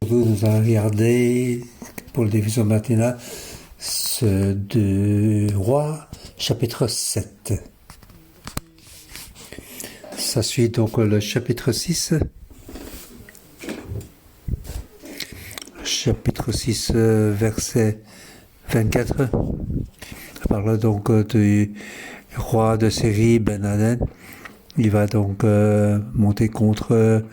Nous allons regarder pour le diffusion matinale ce 2 Rois, chapitre 7. Ça suit donc le chapitre 6. Chapitre 6, verset 24. Ça parle donc du roi de Syrie, Ben-Hadad. Il va donc monter contre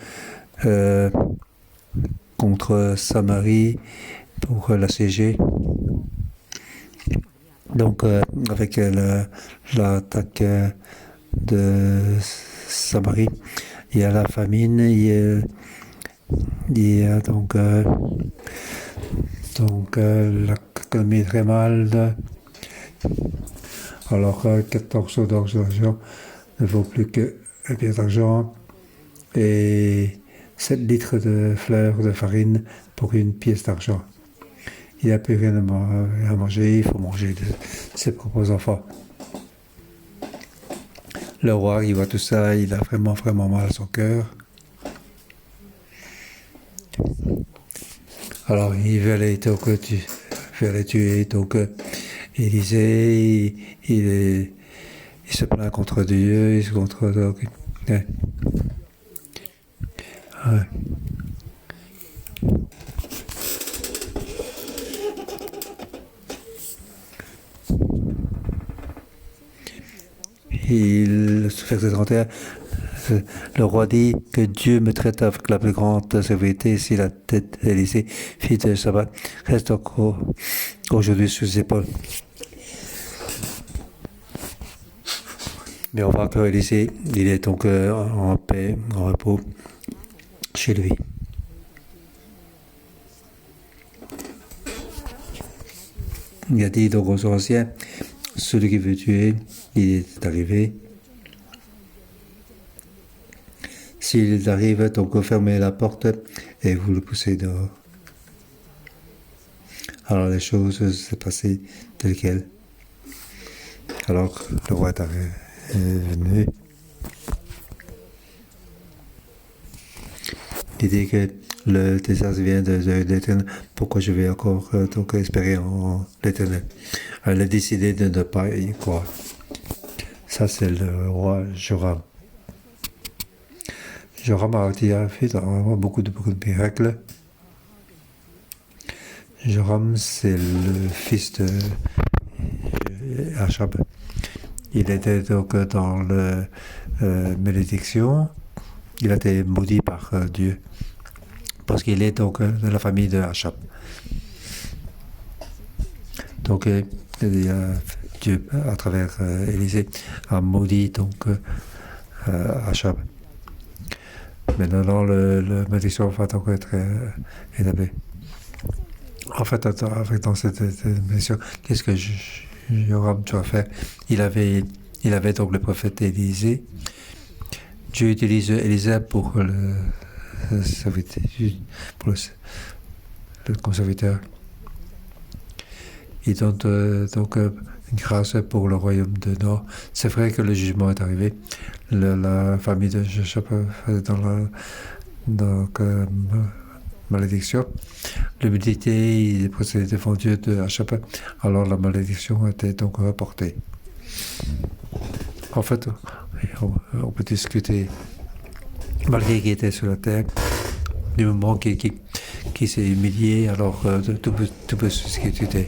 Samarie pour l'assiéger. Donc, avec l'attaque de Samarie, il y a la famine, il y a donc l'économie est très mal. Alors, 14 d'argent ne vaut plus qu'un pièce d'argent et 7 litres de fleurs de farine pour une pièce d'argent. Il n'y a plus rien à manger, il faut manger de ses propres enfants. Le roi, il voit tout ça, il a vraiment, vraiment mal à son cœur. Alors, il veut aller tuer donc Élisée, il se plaint contre Dieu, il se contre... Donc, ouais. Ouais. Verset 31, le roi dit que Dieu me traite avec la plus grande sévérité si la tête d'Élisée, fille de Sabbat, reste encore aujourd'hui sous ses épaules. Mais on voit que Élisée, il est donc en paix, en repos chez lui. Il a dit donc aux anciens, celui qui veut tuer, il est arrivé. S'il arrive, donc fermez la porte et vous le poussez dehors. Alors les choses s'est passées telles quelles. Alors le roi est venu. Il dit que le désastre vient de l'Éternel. Pourquoi je vais encore donc espérer en l'Éternel? Elle a décidé de ne pas y croire. Ça, c'est le roi Joram. Joram a fait vraiment beaucoup de miracles. Joram, c'est le fils de Achab. Il était donc dans la malédiction. Il a été maudit par Dieu. Parce qu'il est donc de la famille de Achab. Donc, Dieu, à travers Élisée, a maudit donc Achab. Maintenant, la malédiction va donc être établie. En fait, dans cette malédiction, qu'est-ce que Joram doit faire? Il avait donc le prophète Élisée. Dieu utilise Élisée pour le conservateur. Il donne donc une grâce pour le royaume de Nord. C'est vrai que le jugement est arrivé. La famille de Joshua est dans la malédiction. L'humilité, il est procédé devant Dieu de Achab. Alors la malédiction était donc reportée. En fait, on peut discuter, malgré qu'il était sur la terre, du moment qui s'est humilié, alors tout peut se discuter.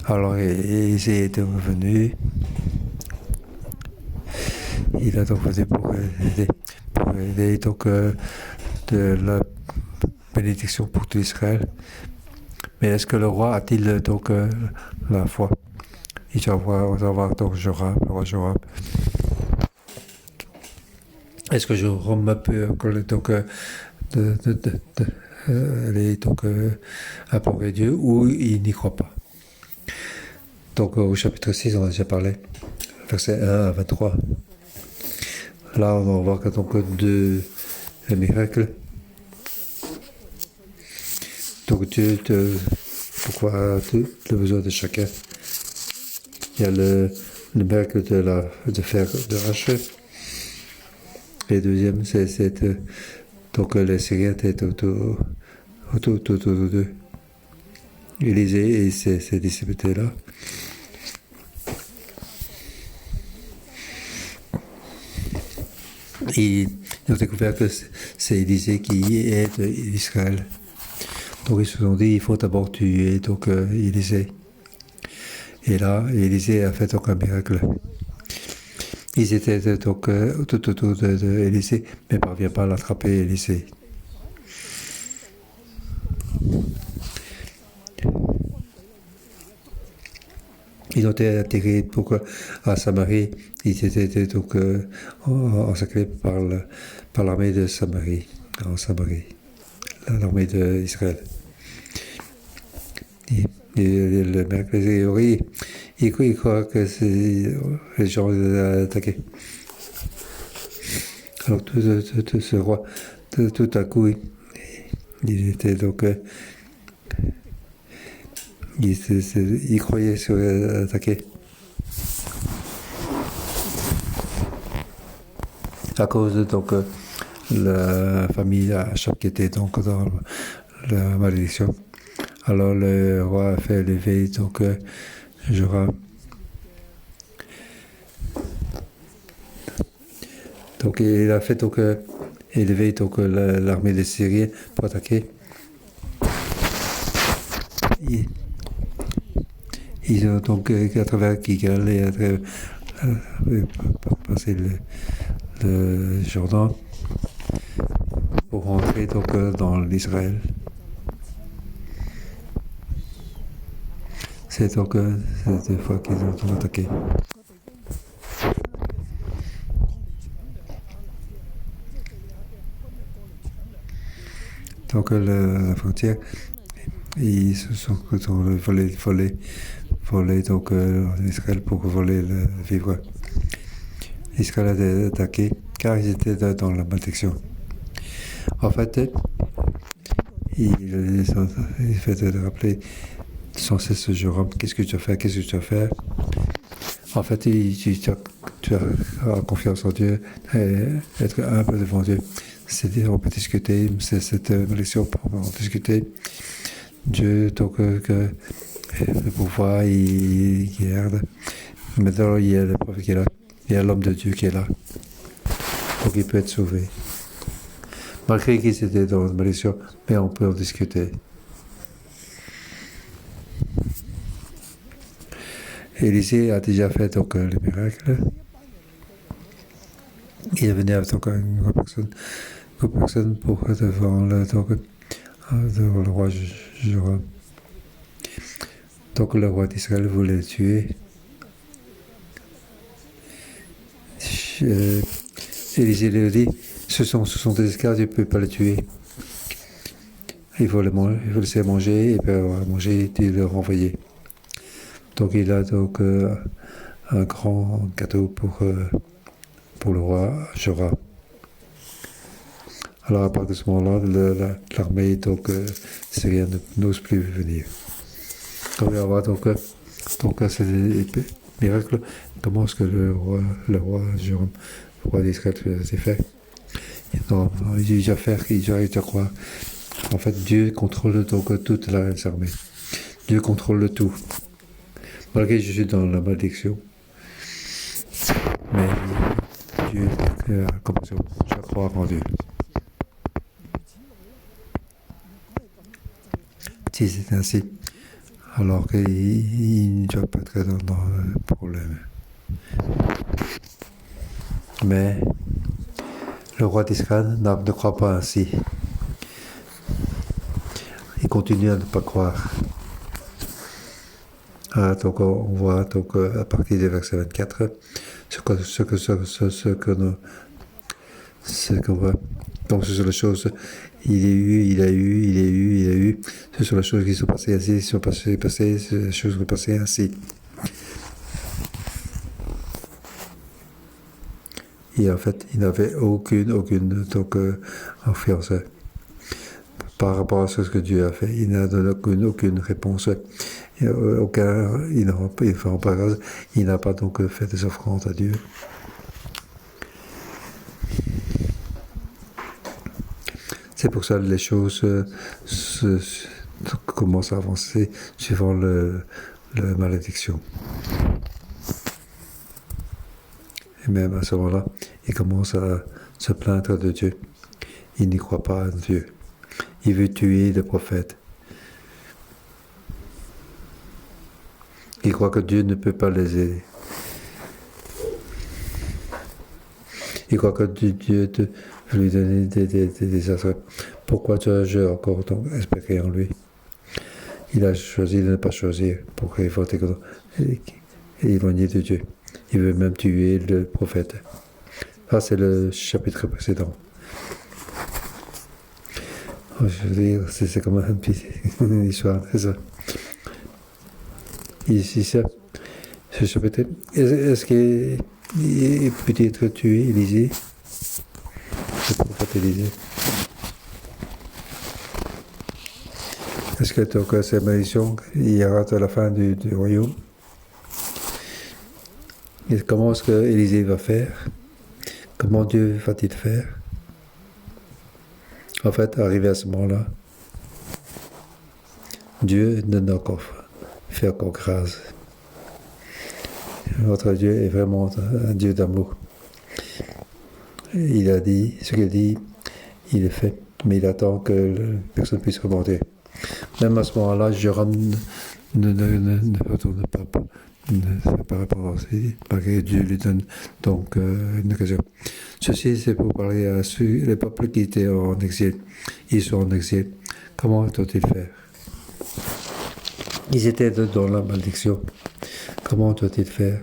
Alors, Élisée était revenu. Il a donc fait pour aider donc, de la bénédiction pour tout Israël. Mais est-ce que le roi a-t-il donc la foi? Il doit avoir donc le roi Joram. Est-ce que Joram peut donc aller donc implorer Dieu ou il n'y croit pas? Donc au chapitre 6, on a déjà parlé, versets 1 à 23. Là, on va voir que donc deux miracles. Donc Dieu pourquoi le besoin de chacun. Il y a le miracle de faire de hache. Et le deuxième, c'est Donc les Syriens étaient autour d'eux. Élisée et ses disciples étaient là. Et ils ont découvert que c'est Élisée qui est d'Israël. Donc ils se sont dit, il faut d'abord tuer Élisée. Et là, Élisée a fait donc un miracle. Ils étaient donc tout autour d'Élisée, mais ne parvient pas à l'attraper, Élisée. Ils ont été atterrés à Samarie. Ils étaient donc encerclés par l'armée de Samarie, en Samarie, l'armée d'Israël. Et le miracle, il croit que c'est les gens attaqués. Alors tout ce roi, tout à coup, il était donc... il croyait se attaquer. À cause de la famille Achab qui était donc dans la malédiction. Alors le roi a fait lever Joram. Donc il a fait élever l'armée des Syriens pour attaquer. Ils ont donc à travers Kigal et à travers passer le Jourdain pour rentrer dans l'Israël. C'est deux fois qu'ils ont attaqué. Donc la frontière, ils se sont volés en Israël pour voler le vivre. Israël a été attaqué car ils étaient dans la malédiction. En fait, il fait de rappeler sans cesse Joram, qu'est-ce que tu as fait. En fait, tu as confiance en Dieu, et être humble devant Dieu. C'est-à-dire, on peut discuter, c'est cette malédiction, on peut en discuter. Dieu, le pouvoir, il garde. Maintenant, il y a le prophète qui est là. Il y a l'homme de Dieu qui est là. Donc, il peut être sauvé. Malgré qu'ils étaient dans une malédiction, mais on peut en discuter. Élisée a déjà fait le miracle. Il est venu avec une personne pour devant le roi Joram. Donc le roi d'Israël voulait le tuer. Élisée lui dit, ce sont des esclaves, tu ne peux pas le tuer. Il faut le laisser manger, et puis manger et le renvoyer. Donc il a un grand cadeau pour le roi Joram. Alors à partir de ce moment-là, l'armée syrienne n'ose plus venir. Donc on va voir c'est des miracles. Comment est-ce que le roi Joram, le roi d'Israël, s'est fait? Non, il doit faire, il doit croire. En fait, Dieu contrôle toute l'armée. Dieu contrôle tout. Malgré que je suis dans la malédiction, mais Dieu a compassion. Je crois en Dieu. Si c'est ainsi, alors qu'il ne doit pas être dans le problème. Mais le roi d'Israël ne croit pas ainsi. Il continue à ne pas croire. Donc on voit à partir du verset 24 ce qu'on voit. Donc ce sont les choses, il a eu, ce sont les choses qui sont passées ainsi, les choses sont passées ainsi. Et en fait, il n'avait aucune influence par rapport à ce que Dieu a fait. Il n'a donné aucune réponse. Il n'a pas fait des offrandes à Dieu. C'est pour ça que les choses commencent à avancer suivant la malédiction. Et même à ce moment-là, il commence à se plaindre de Dieu. Il n'y croit pas en Dieu. Il veut tuer le prophète. Il croit que Dieu ne peut pas les aider. Il croit que Dieu veut lui donner des astres. Pourquoi dois-je encore donc espérer en lui? Il a choisi de ne pas choisir pour éloigner de Dieu. Il veut même tuer le prophète. Ça, c'est le chapitre précédent. Je veux dire, c'est comme une histoire, c'est ça. Ici, ça, ce chapitre, est-ce qu'il peut être tué, Élisée? Le prophète Élisée. Est-ce que donc cette malédiction, il y aura à la fin du royaume? Et comment est-ce que Élisée va faire? Comment Dieu va-t-il faire? En fait, arrivé à ce moment-là, Dieu ne nous fait encore grâce. Notre Dieu est vraiment un Dieu d'amour. Il a dit, ce qu'il dit, il est fait, mais il attend que personne puisse remonter. Même à ce moment-là, Joram ne retourne pas. Ne fait pas répondre, malgré que Dieu lui donne donc une occasion. Ceci, c'est pour parler à les peuples qui étaient en exil. Ils sont en exil. Comment doit-il faire? Ils étaient dans la malédiction. Comment doit-il faire?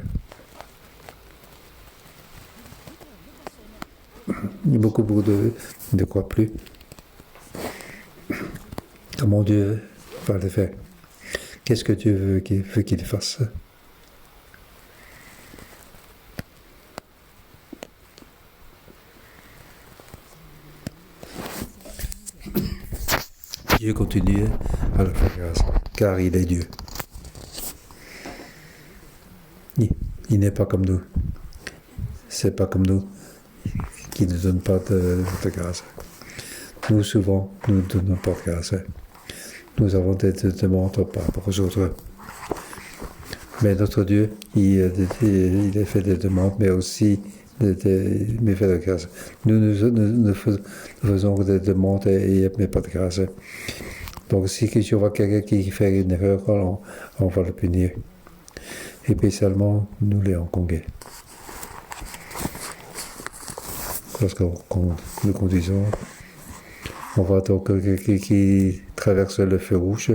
Beaucoup ne croient plus. Comment Dieu va le faire? Qu'est-ce que Dieu veut qu'il fasse? Dieu continue à le faire grâce, car il est Dieu. Il n'est pas comme nous. C'est pas comme nous qui ne donne pas de grâce. Nous, souvent, nous ne donnons pas de grâce. Nous avons des demandes par rapport aux autres. Mais notre Dieu, il a fait des demandes, mais aussi des méfaits de grâce. Nous faisons des demandes mais pas de grâce. Donc, si tu vois quelqu'un qui fait une erreur, on va le punir. Et spécialement, nous les Hongkongais. Lorsque nous conduisons, on voit donc quelqu'un qui traverse le feu rouge.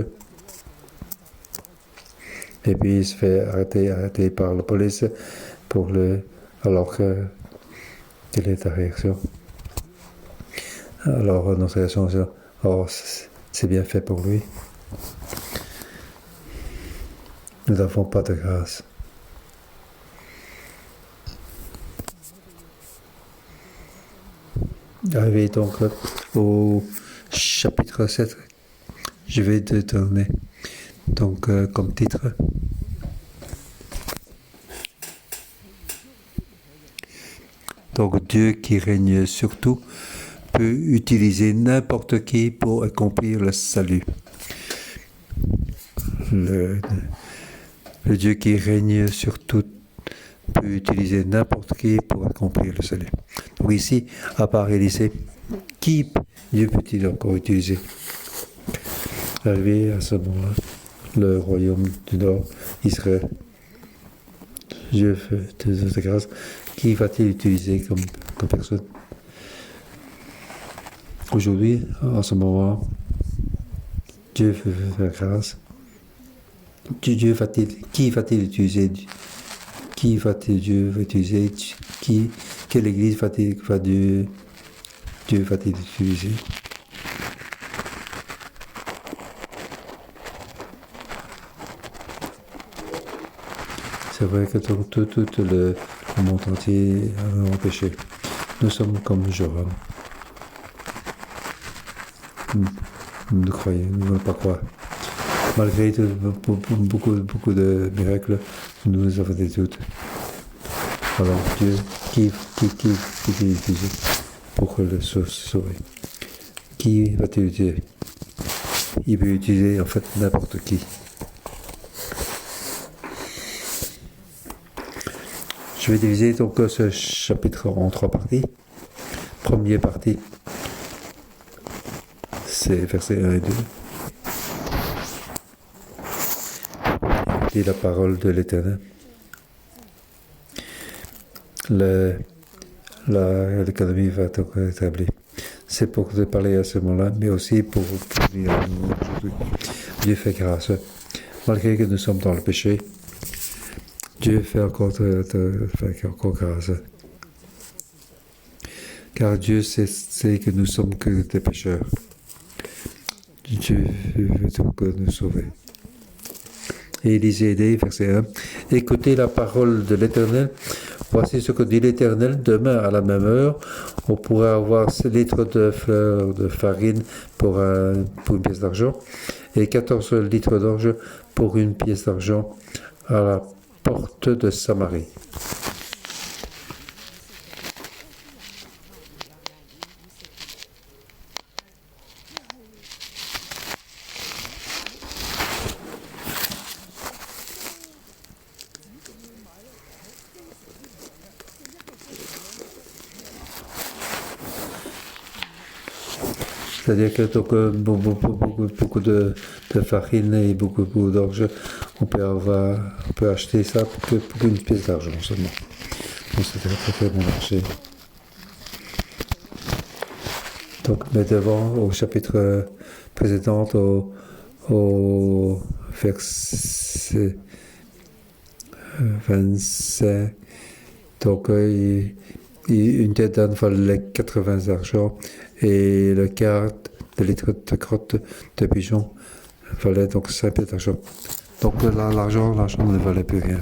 Et puis il se fait arrêter par la police alors quelle est ta réaction? Alors notre réaction c'est c'est bien fait pour lui. Nous n'avons pas de grâce. Arrivé donc au chapitre 7, je vais te donner donc comme titre donc Dieu qui règne sur tout peut utiliser n'importe qui pour accomplir le salut. Le Dieu qui règne sur tout peut utiliser n'importe qui pour accomplir le salut. Donc ici, à part Élisée, qui Dieu peut-il encore utiliser? Arrivé à ce moment-là, le royaume du Nord, Israël, Dieu fait de grâce. Qui va-t-il utiliser comme personne? Aujourd'hui, en ce moment, Dieu fait faire grâce. Qui va-t-il utiliser? Qui va-t-il utiliser? Quelle église Dieu va-t-il utiliser? C'est vrai que tout le monde entier a péché. Nous sommes comme Joram. Nous ne voulons pas croire. Malgré beaucoup de miracles, nous avons des doutes. Alors Dieu, qui utiliser pour le sauver? qui va-t-il utiliser? Il peut utiliser en fait n'importe qui. Je vais diviser donc ce chapitre en 3 parties. Première partie, c'est versets 1 et 2. Et la parole de l'Éternel. L'économie va donc être établie. C'est pour te parler à ce moment-là, mais aussi pour dire à nous aujourd'hui. Dieu fait grâce. Malgré que nous sommes dans le péché, Dieu fait encore grâce. Car Dieu sait que nous sommes que des pécheurs. Dieu veut donc nous sauver. Et Élisée, verset 1. Écoutez la parole de l'Éternel. Voici ce que dit l'Éternel. Demain, à la même heure, on pourra avoir 6 litres de fleurs de farine pour une pièce d'argent et 14 litres d'orge pour une pièce d'argent à la porte de Samarie. C'est-à-dire que donc, beaucoup de farine et beaucoup d'orge, on peut acheter ça pour une pièce d'argent seulement. Donc c'est très bon marché. Donc, mais devant, au chapitre précédent, au verset 25, donc une tête d'âne valait 80 argent et le quart de litre de crotte de pigeon valait donc 5 pièces d'argent. Donc l'argent ne valait plus rien.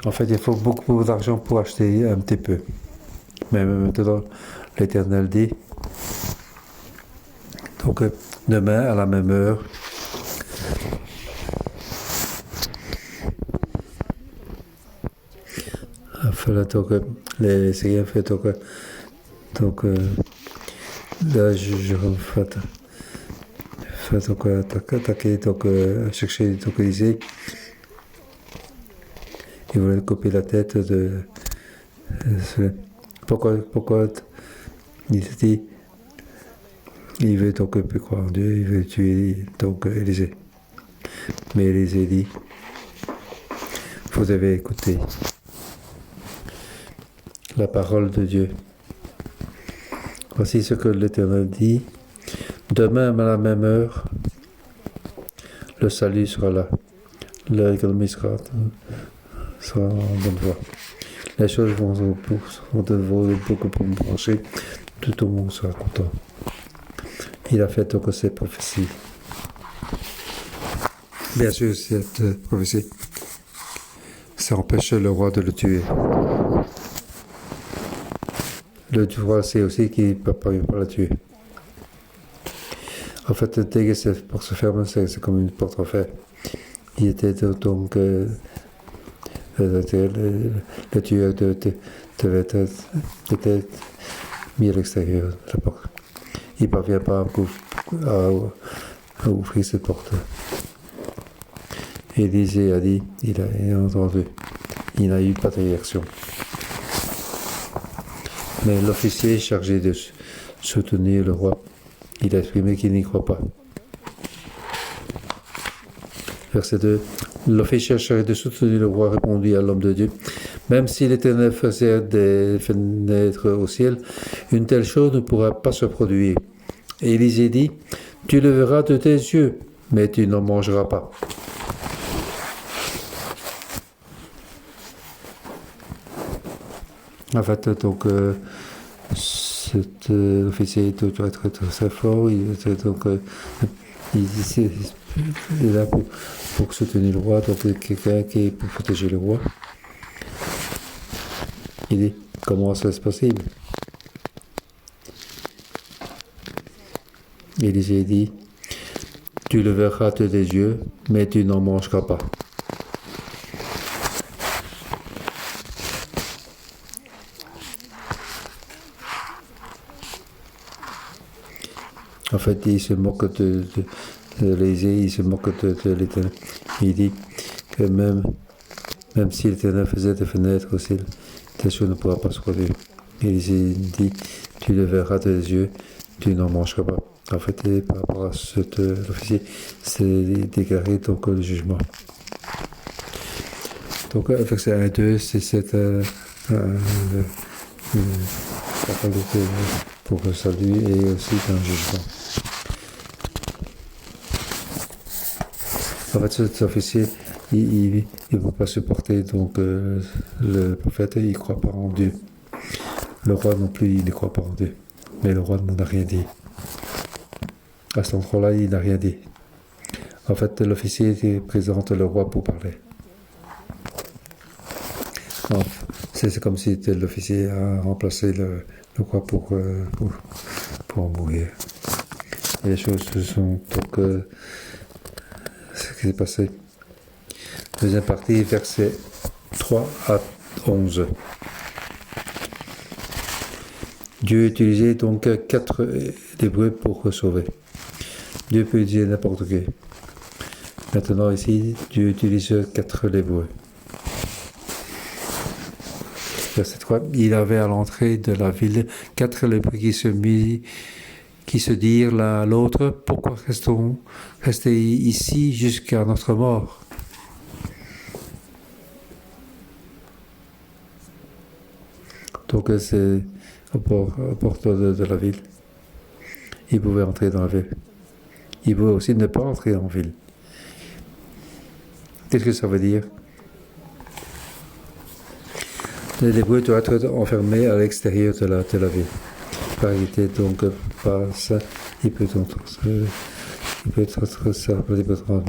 En fait, il faut beaucoup d'argent pour acheter un petit peu. Mais maintenant, l'Éternel dit, donc demain à la même heure, donc les Syriens fait donc là je fais donc attaquer donc chercher donc Élisée. Il voulait couper la tête de pourquoi il se dit il veut donc plus croire en Dieu, il veut tuer donc Élisée. Mais Élisée dit vous devez écouter la parole de Dieu. Voici ce que l'Éternel dit. Demain à la même heure, le salut sera là. L'économie sera en bonne voie. Les choses vont beaucoup pour me brancher. Tout le monde sera content. Il a fait donc ces prophéties. Bien sûr, cette prophétie, ça empêche le roi de le tuer. Le roi sait aussi qu'il ne peut pas la tuer. En fait, dès que c'est pour se fermer, c'est comme une porte en fer. Il était donc le tueur devait être mis à l'extérieur de la porte. Il ne parvient pas à ouvrir cette porte. Élisée a dit, il a entendu, il n'a eu pas de réaction. Mais l'officier chargé de soutenir le roi, il a exprimé qu'il n'y croit pas. Verset 2. L'officier chargé de soutenir le roi répondit à l'homme de Dieu. Même si l'Éternel faisait des fenêtres au ciel, une telle chose ne pourra pas se produire. Et Élisée dit, tu le verras de tes yeux, mais tu n'en mangeras pas. En fait, donc, cet officier doit être très fort. Il est là pour soutenir le roi, donc quelqu'un qui est pour protéger le roi. Il dit, comment ça c'est possible? Élisée dit, tu le verras de tes yeux, mais tu n'en mangeras pas. En fait, il se moque de l'Élysée, il se moque de l'Éternel. Il dit que même si l'Éternel faisait des fenêtres au ciel, tes choses ne pourra pas se produire. Il dit, tu le verras de tes yeux, tu n'en mangeras pas. En fait, et par rapport à l'officier, c'est déclaré donc le jugement. Donc, verset 1 et 2, c'est cette parole pour le salut et aussi un jugement. En fait, cet officier, il ne peut pas supporter donc le prophète, il ne croit pas en Dieu. Le roi non plus, il ne croit pas en Dieu. Mais le roi n'en a rien dit. À cet endroit-là, il n'a rien dit. En fait, l'officier présente le roi pour parler. C'est comme si l'officier a remplacé le roi pour mourir. Et les choses se sont donc ce qui s'est passé. Deuxième partie, versets 3 à 11. Dieu utilisait donc 4 Hébreux pour sauver. Dieu peut utiliser n'importe qui. Maintenant ici, Dieu utilise 4 Hébreux. Verset 3, il avait à l'entrée de la ville 4 lépreux qui se dirent l'un à l'autre, pourquoi rester ici jusqu'à notre mort? Donc c'est aux portes de la ville. Il pouvait entrer dans la ville. Il pouvait aussi ne pas entrer en ville. Qu'est-ce que ça veut dire? Les Hébreux doivent être enfermés à l'extérieur de la ville. Car il était donc pas ça, il peut être ça, il peut être en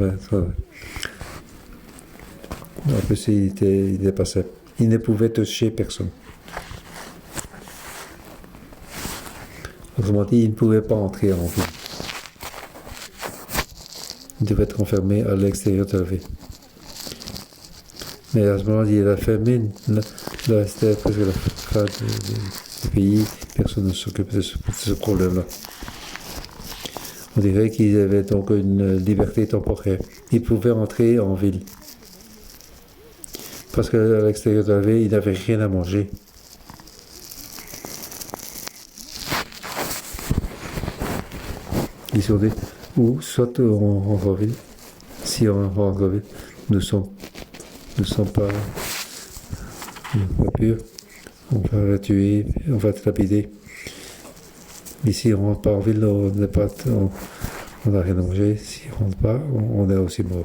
plus, il dépassait. Il ne pouvait toucher personne. Autrement dit, il ne pouvait pas entrer en ville. Il devait être enfermé à l'extérieur de la ville. Mais à ce moment-là, il y a la famine. Là, c'était presque la fin du pays. Personne ne s'occupe de ce problème-là. On dirait qu'ils avaient donc une liberté temporaire. Ils pouvaient entrer en ville. Parce qu'à l'extérieur de la ville, ils n'avaient rien à manger. Ils sont dit, ou soit on rentre en ville. Si on rentre en ville, nous ne sommes pas purs. On va la tuer, on va te lapider. Ici, on ne rentre pas en ville, on n'a rien à manger. Si on ne rentre pas, on est aussi mort.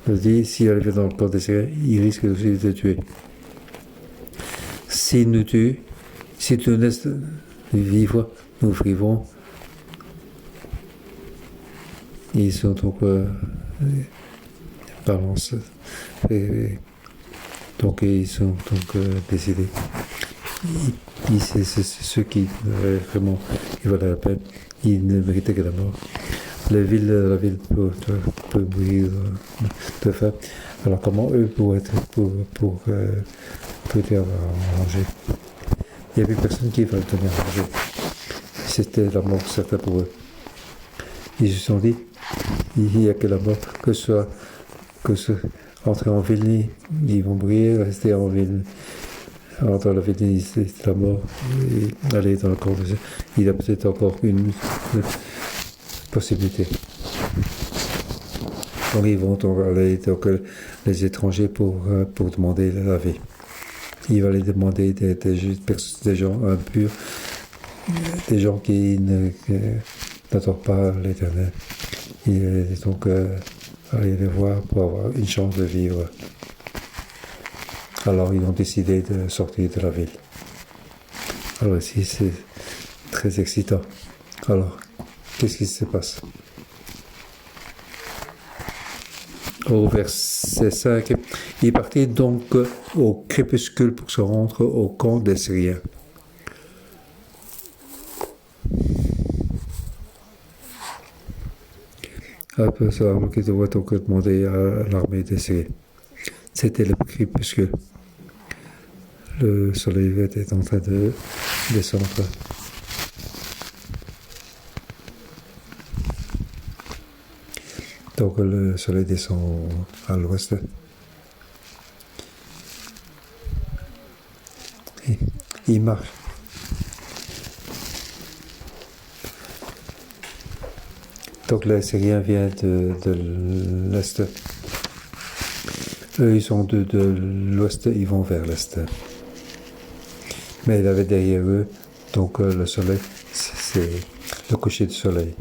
Je dis, si elle vient dans le camp des Syriens, il risque aussi de te tuer. S'il nous tue, si tu nous laisses vivre, nous vivons. Ils sont donc balance. Donc ils sont donc décidés. C'est ceux qui vraiment ils valent la peine. Ils ne méritaient que la mort. La ville peut mourir de faim. Alors comment eux pour dire à manger? Il n'y a plus personne qui va le donner à manger. C'était la mort certaine pour eux. Ils se sont dit, il n'y a que la mort, que ce entrer en ville, ils vont mourir, rester en ville, entrer dans la ville, c'est la mort, et aller dans le corps de Dieu. Il y a peut-être encore une possibilité. Donc ils vont aller, donc, les étrangers pour demander la vie. Il va les demander des gens impurs, des gens qui n'adorent pas l'Éternel. Et donc aller les voir pour avoir une chance de vivre. Alors ils ont décidé de sortir de la ville. Alors ici c'est très excitant. Alors, qu'est-ce qui se passe? Au verset 5, il partit donc au crépuscule pour se rendre au camp des Syriens. Après ça, il doit donc demander à l'armée des Syriens. C'était le crépuscule. le soleil était en train de descendre. Donc le soleil descend à l'ouest. Et il marche. Donc le Syrien vient de l'est. Eux, ils sont de l'ouest, ils vont vers l'est. Mais il avait derrière eux, donc le soleil, c'est le coucher du soleil.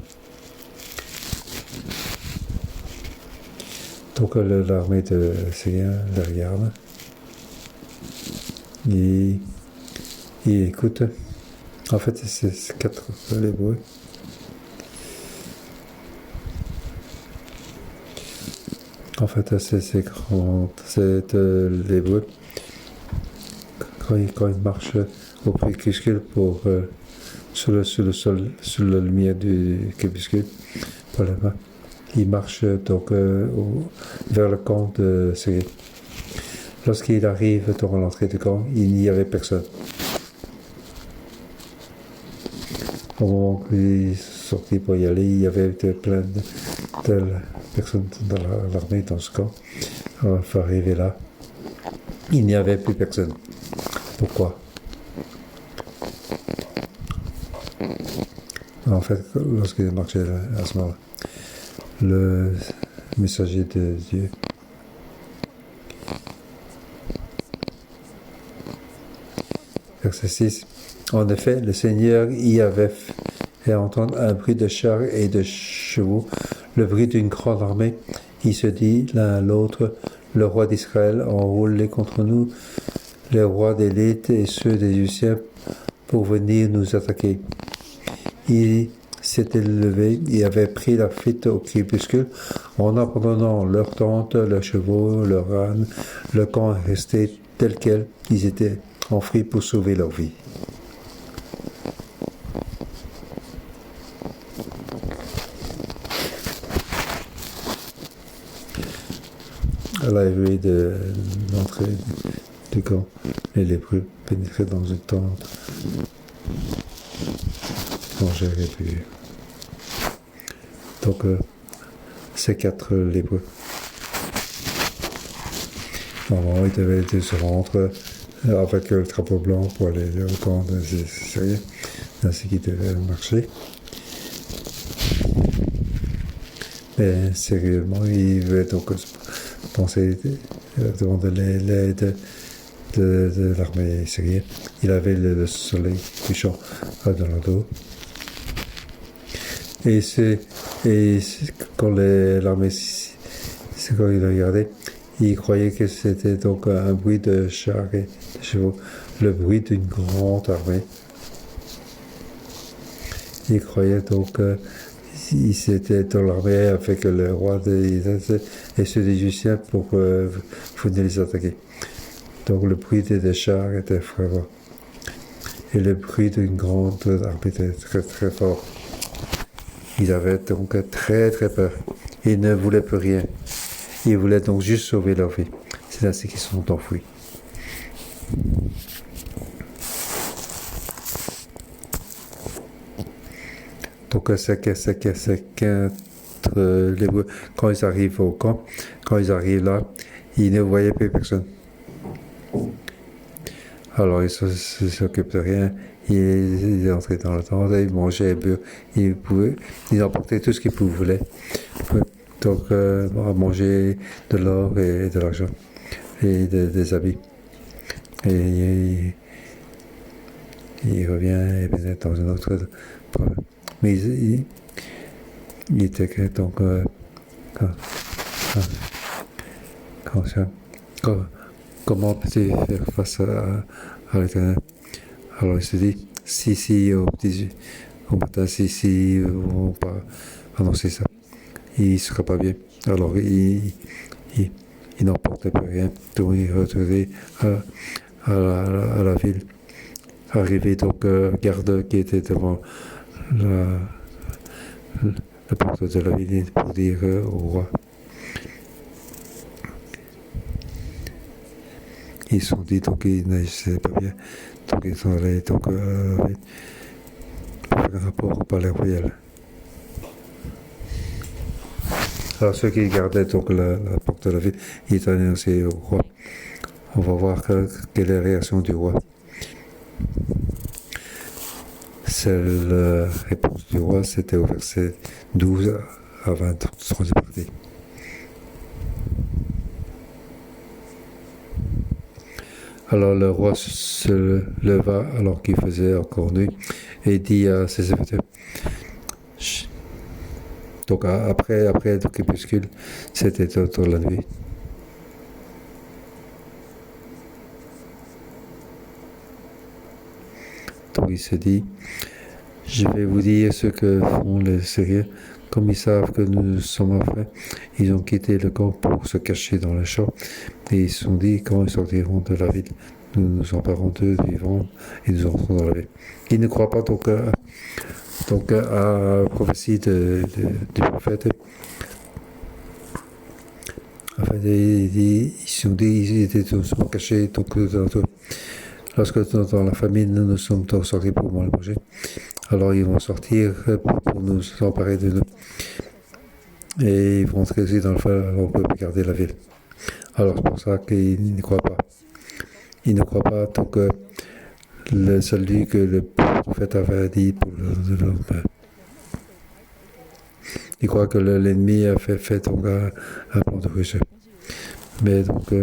Donc l'armée de Syriens le regarde. Il écoute. En fait, c'est 4 l'hébreu. En fait, c'est l'hébreu. Quand il marche au crépuscule pour sous le sol, sous la lumière du crépuscule, pour la main, il marche donc vers le camp de Syrie. Lorsqu'il arrive dans l'entrée du camp, il n'y avait personne. Au moment où il est sorti pour y aller, il y avait plein de personnes dans l'armée dans ce camp. Alors, il faut arriver là. Il n'y avait plus personne. Pourquoi? En fait, lorsqu'il marchait à ce moment-là, le messager de Dieu verset 6. En effet, le Seigneur y avait fait entendre un bruit de chars et de chevaux, le bruit d'une grande armée. Il se dit l'un à l'autre, le roi d'Israël enrôlé contre nous, les rois d'élite et ceux des Égyptiens pour venir nous attaquer. Il s'était levé et avait pris la fuite au crépuscule en abandonnant leurs tentes, leurs chevaux, leurs ânes. Le camp est resté tel quel. Ils étaient enfuis pour sauver leur vie. À l'arrivée de l'entrée du camp, les lépreux pénétraient dans une tente. Mangèrent et buvirent. Donc, ces 4 lépreux. Normalement, ils devaient se rendre avec le drapeau blanc pour aller au camp de Syriens, ainsi qu'ils devaient marcher. Mais sérieusement, ils devaient donc penser demander l'aide de l'armée syrienne. Il avait le soleil couchant dans le dos. Et quand l'armée, quand il regardait, il croyait que c'était donc un bruit de chars et de chevaux, le bruit d'une grande armée. Il croyait donc qu'ils étaient dans l'armée avec le roi et ceux des Égyptiens pour venir les attaquer. Donc le bruit des chars était très fort. Et le bruit d'une grande armée était très très fort. Ils avaient donc très très peur. Ils ne voulaient plus rien. Ils voulaient donc juste sauver leur vie. C'est ainsi qu'ils sont enfouis. Donc c'est qu'être l'hébreu. Quand ils arrivent au camp, quand ils arrivent là, ils ne voyaient plus personne. Alors ils ne s'occupent de rien. Ils entraient dans la tente, ils mangeaient, ils emportaient tout ce qu'ils voulaient. Donc à manger de l'or et de l'argent et des habits. Et il revient et peut-être dans une autre problème. Mais il était donc comment peux-tu faire face à l'Éternel? Alors il se dit, si au matin, si on va pas annoncer ça, il ne sera pas bien. Alors il n'emportait plus rien. Donc il est retourné à la ville. Arrivé donc garde qui était devant la porte de la ville pour dire au roi. Ils se sont dit, donc ils n'agissaient pas bien. Donc ils sont allés donc, pour faire un rapport au palais royal. Alors ceux qui gardaient donc la porte de la ville, ils étaient annoncés au roi. On va voir quelle est la réaction du roi. La réponse du roi, c'était au verset 12 à 23 partie. Alors le roi se leva alors qu'il faisait encore nuit et dit à ses serviteurs. Donc après le crépuscule, c'était autour de la nuit. Donc il se dit, je vais vous dire ce que font les Syriens. Comme ils savent que nous sommes frères, ils ont quitté le camp pour se cacher dans le champ. Et ils se sont dit, quand ils sortiront de la ville, nous nous emparons d'eux vivants et nous entrons dans la ville. Ils ne croient pas donc à la prophétie du prophète. Enfin, ils se sont dit, ils étaient tous cachés. Donc, lorsque dans la famine, nous sommes tous sortis pour manger. Alors ils vont sortir pour nous emparer de nous. Et ils vont entrer aussi dans le feu, alors on peut garder la ville. Alors c'est pour ça qu'ils ne croient pas. Ils ne croient pas tant que le salut que le prophète avait dit pour le lendemain. Ils croient que l'ennemi a fait donc un plan de russe. Mais donc,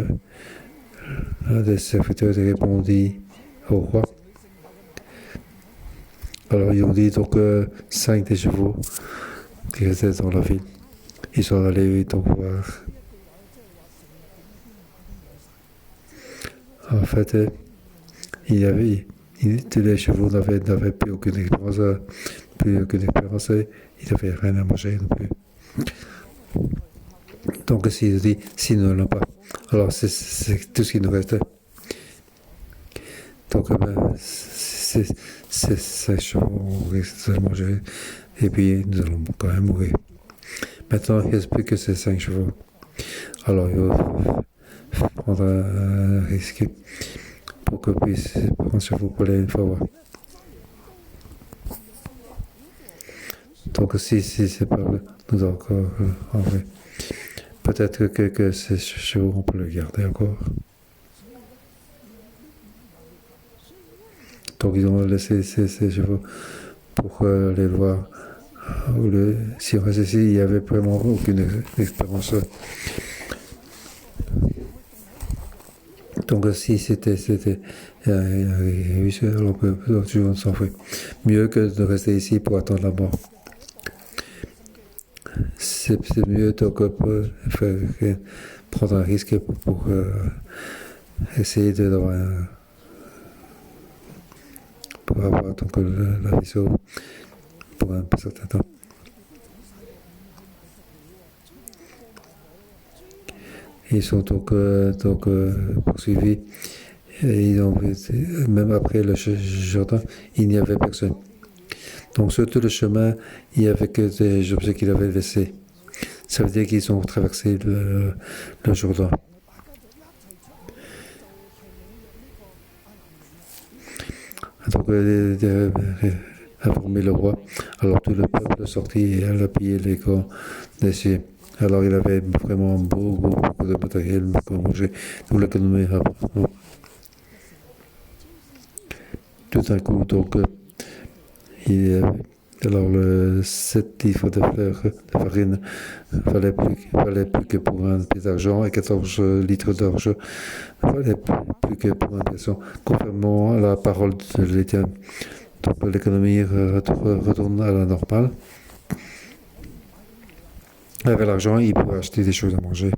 un des serviteurs répondit au roi. Alors ils ont dit donc 5 des chevaux qui étaient dans la ville. Ils sont allés donc voir. En fait, tous les chevaux n'avaient plus aucune expérience, ils n'avaient rien à manger non plus. Donc s'ils disent, s'ils ne l'ont pas, alors c'est tout ce qui nous reste. Donc c'est 5 chevaux, on risque de manger, et puis nous allons quand même mourir. Maintenant, il ne reste plus que ces 5 chevaux. Alors il faut prendre un risque pour que puisse prendre un chevaux pour aller une fois voir. Donc si c'est pas nous encore en vrai. Peut-être que ces chevaux, on peut le garder encore. Donc ils ont laissé ces chevaux pour aller le voir. Si on restait ici, il n'y avait vraiment aucune expérience. Donc si c'était on peut toujours s'en faire. Mieux que de rester ici pour attendre la mort. C'est mieux donc prendre un risque pour essayer pour avoir donc la vie sauve pour un certain temps. Ils sont donc poursuivis. Et même après le Jourdain, il n'y avait personne. Donc sur tout le chemin, il n'y avait que des objets qu'il avait laissés. Ça veut dire qu'ils ont traversé le Jourdain. Donc informer le roi. Alors tout le peuple est sorti et elle a pillé les camps des cieux. Alors il avait vraiment beaucoup de matériel pour manger. Tout l'économie. Tout d'un coup, donc, alors 7 livres de farine fallait plus que pour un pied d'argent et 14 litres d'orge fallait plus que pour un poisson. Conformément à la parole de l'Éternel. Donc l'économie retourne à la normale. Avec l'argent, il pouvait acheter des choses à manger.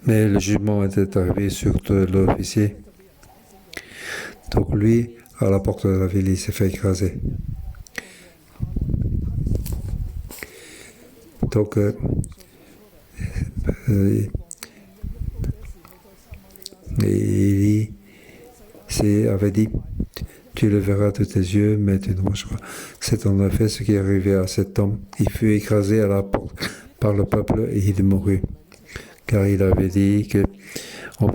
Mais le jugement était arrivé sur l'officier. Donc lui, à la porte de la ville, il s'est fait écraser. Donc, Élie avait dit, tu le verras de tes yeux, mais tu ne mangeras. C'est en effet ce qui est arrivé à cet homme. Il fut écrasé à la porte par le peuple et il mourut. car il avait dit que on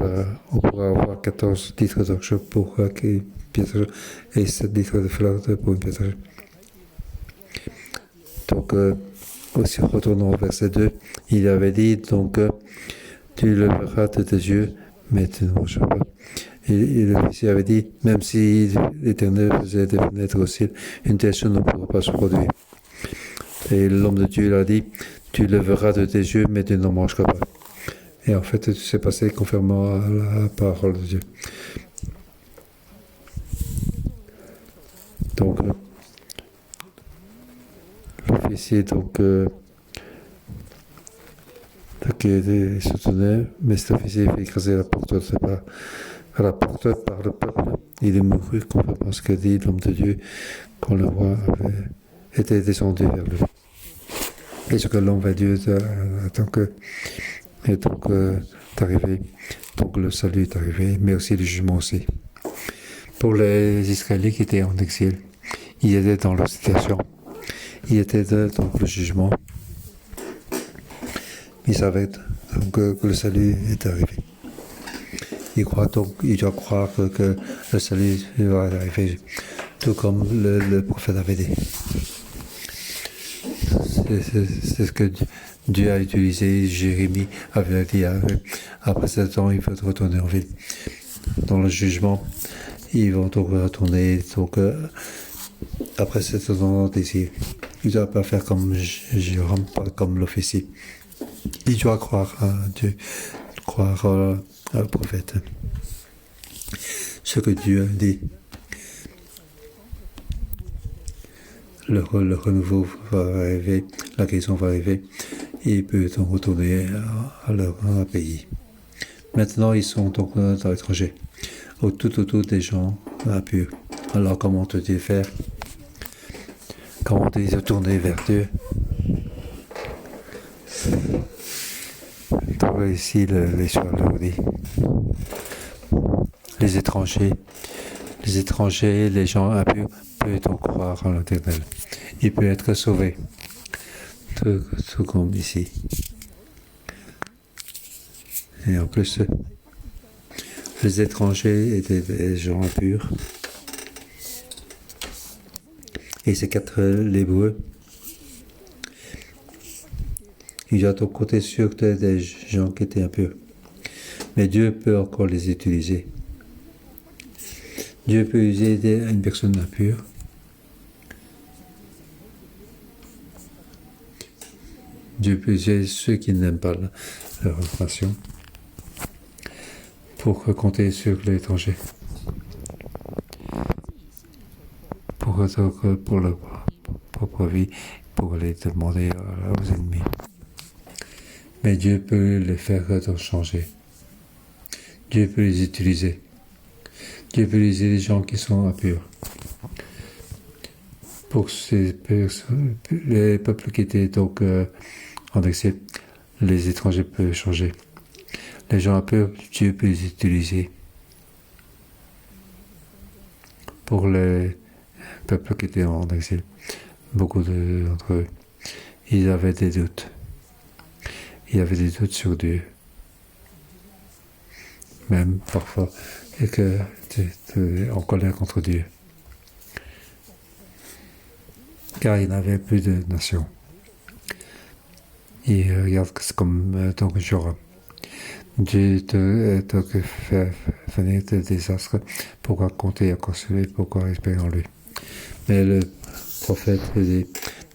pourra avoir 14 litres d'orge pour une pièce d'argent et 7 litres de flotte pour une pièce d'argent. Donc, aussi retournant au verset 2, il avait dit, donc, tu le verras de tes yeux, mais tu ne mangeras pas. Et l'officier avait dit, même si l'Éternel faisait des fenêtres au ciel, une telle chose ne pourra pas se produire. Et l'homme de Dieu l'a dit, tu le verras de tes yeux, mais tu n'en mangeras pas. Et en fait, tout s'est passé conformément à la parole de Dieu. Donc, l'officier, qui se tenait, mais cet officier fait écraser la porte à la porte par le peuple. Il est mouru conformément à ce qu'a dit l'homme de Dieu quand le roi avait été descendu vers lui. Et ce que l'homme de Dieu attend que est donc arrivé. Donc le salut est arrivé, mais aussi le jugement aussi. Pour les Israélites qui étaient en exil, ils étaient dans leur situation. Ils étaient dans le jugement. Ils savaient donc, que le salut est arrivé. Ils doivent croire que le salut va arriver, tout comme le prophète avait dit. C'est ce que Dieu a utilisé. Jérémie avait dit après 7 ans, il faut retourner en ville. Dans le jugement, ils vont donc retourner. Donc, après 7 ans d'exil, ils ne doivent pas faire comme Jérôme, pas comme l'officier. Ils doivent croire à Dieu, croire au prophète. Ce que Dieu a dit. Le renouveau va arriver, la guérison va arriver, et ils peuvent donc retourner à leur pays. Maintenant, ils sont donc dans l'étranger, tout autour des gens impurs. Alors, comment te faire? Comment te tourner vers Dieu? Donc ici, l'histoire leur dit. Les étrangers, les gens impurs, peut donc croire en l'Éternel. Il peut être sauvé, tout comme ici. Et en plus, les étrangers étaient des gens impurs. Et ces 4 l'hébreu, il y a donc côté sûr des gens qui étaient impurs. Mais Dieu peut encore les utiliser. Dieu peut aider une personne impure. Dieu peut aider ceux qui n'aiment pas leur nation pour compter sur l'étranger. Pour leur propre vie, pour les demander aux ennemis. Mais Dieu peut les faire changer. Dieu peut les utiliser. Dieu peut utiliser les gens qui sont impurs. Pour les peuples qui étaient donc en exil, les étrangers peuvent changer. Les gens impurs, Dieu peut les utiliser. Pour les peuples qui étaient en exil, beaucoup d'entre eux, ils avaient des doutes. Il y avait des doutes sur Dieu. Même parfois, et que en colère contre Dieu. Car il n'avait plus de nation. Il regarde comme donc Joram. Dieu te fait venir des désastres. Pourquoi compter encore sur lui? Pourquoi espérer en lui? Mais le prophète dit,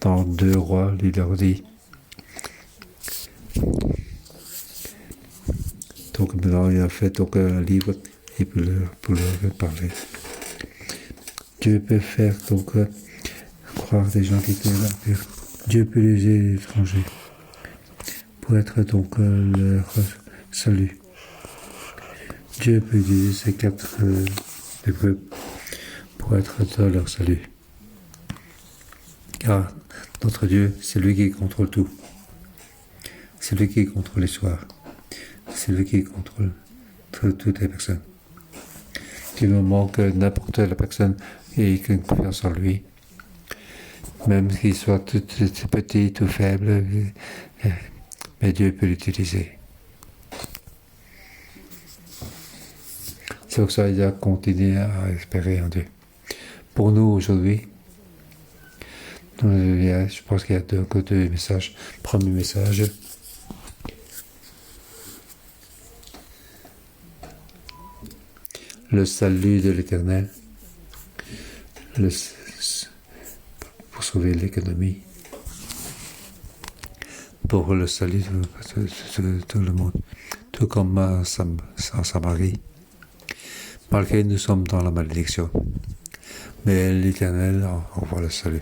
dans 2 Rois, il leur dit, donc maintenant il a fait donc un livre et pour leur parler. Dieu peut faire donc croire des gens qui étaient impurs. Dieu peut utiliser les étrangers pour être donc leur salut. Dieu peut utiliser ces 4 hébreux pour être leur salut. Car notre Dieu, c'est lui qui contrôle tout. C'est lui qui contrôle l'histoire. C'est lui qui contrôle toutes les personnes. Du moment que n'importe quelle personne ait une confiance en lui, même qu'il soit tout petit, tout faible, mais Dieu peut l'utiliser. C'est pour ça qu'il a continué à espérer en Dieu. Pour nous aujourd'hui, je pense qu'il y a deux messages. Premier message, le salut de l'Éternel, pour sauver l'économie, pour le salut de tout le monde, tout comme en Samarie. Malgré nous sommes dans la malédiction, mais l'Éternel envoie le salut.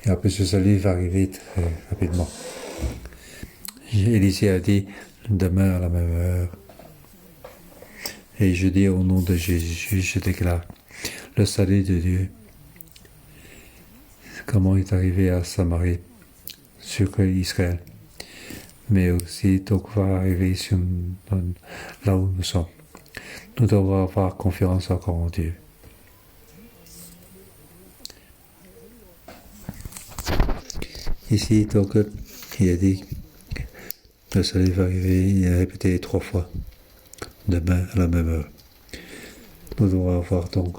Et après ce salut va arriver très rapidement. Élisée a dit demain à la même heure. Et je dis au nom de Jésus, je déclare le salut de Dieu. Comment il est arrivé à Samarie, sur Israël, mais aussi donc va arriver là où nous sommes. Nous devons avoir confiance encore en Dieu. Ici, donc, il a dit que le salut va arriver, il a répété 3 fois, demain à la même heure. Nous devons avoir donc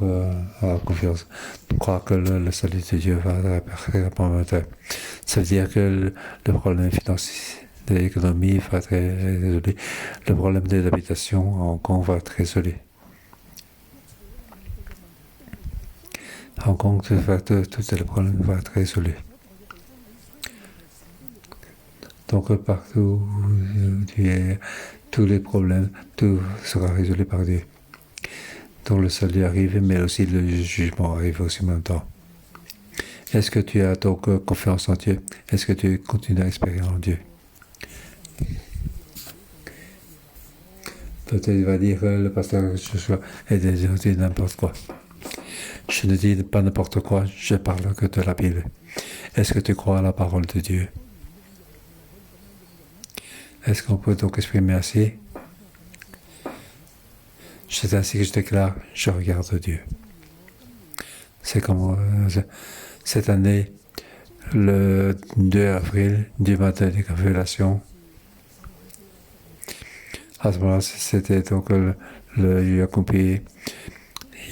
confiance. Nous croire que le salut de Dieu va répondre. Ça veut dire que le problème financier de l'économie va être résolu. Le problème de l'habitation en Hong Kong va être résolu. Hong Kong, tout le problème va être résolu. Donc partout où tu es, tous les problèmes, tout sera résolu par Dieu. Donc le salut arrive, mais aussi le jugement arrive aussi en même temps. Est-ce que tu as donc confiance en Dieu? Est-ce que tu continues à espérer en Dieu? Peut-être il va dire le pasteur Joshua est dit n'importe quoi. Je ne dis pas n'importe quoi, je parle que de la Bible. Est-ce que tu crois à la parole de Dieu? Est-ce qu'on peut donc exprimer ainsi? C'est ainsi que je déclare, je regarde Dieu. C'est comme cette année, le 2 avril, Dieu m'a donné une révélation. À ce moment-là, c'était donc le accompli.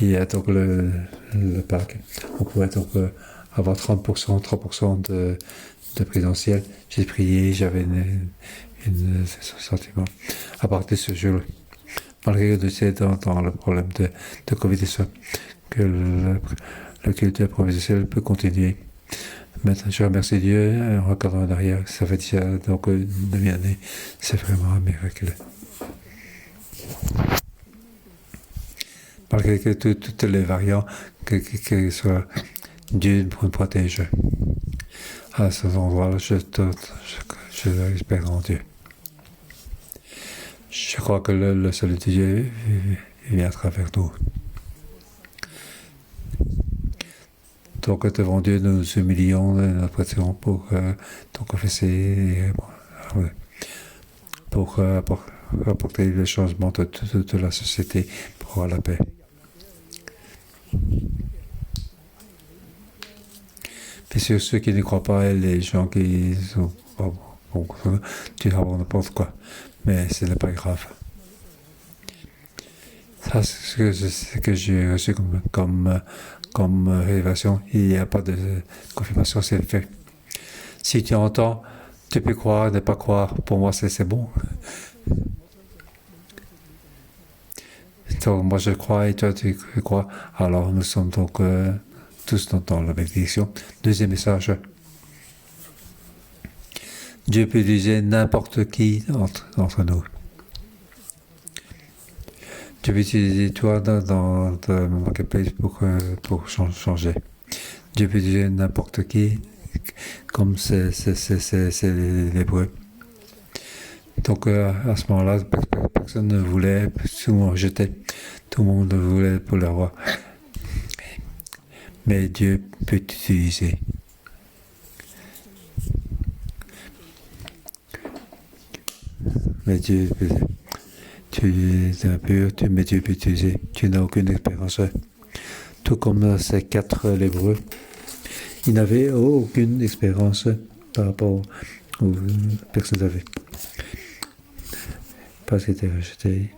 Il y a donc le parc. On pouvait donc avoir 30% de présentiel. J'ai prié, j'avais un sentiment. À partir de ce jour, malgré que nous sommes dans le problème de Covid-19, que le culte providentiel peut continuer. Maintenant, je remercie Dieu, en regardant en arrière, ça fait déjà donc une demi-année. C'est vraiment un miracle. Malgré que toutes les variants, que soit Dieu nous protège. À cet endroit-là, je espère en Dieu. Je crois que le salut de Dieu vient à travers nous. Donc devant Dieu, nous nous humilions notre pression pour confesser, pour apporter le changement de la société, pour avoir la paix. Puis sur ceux qui ne croient pas, les gens qui sont tu racontes n'importe quoi, mais ce n'est pas grave. Ça, c'est ce que j'ai reçu comme révélation. Il n'y a pas de confirmation, c'est le fait. Si tu entends, tu peux croire, ne pas croire. Pour moi, c'est bon. Donc, moi, je crois et toi, tu crois. Alors, nous sommes donc tous dans la bénédiction. Deuxième message. Dieu peut utiliser n'importe qui entre nous. Dieu peut utiliser toi dans le marketplace pour changer. Dieu peut utiliser n'importe qui, comme c'est l'hébreu. Donc à ce moment-là, personne ne voulait, tout le monde rejetait, tout le monde voulait pour le roi. Mais Dieu peut t'utiliser. Mais Dieu peut, tu es impur, mais Dieu peut t'utiliser. Tu n'as aucune expérience. Tout comme ces 4 lébreux, ils n'avaient aucune expérience par rapport aux personnes avaient. Parce qu'ils étaient rejetés.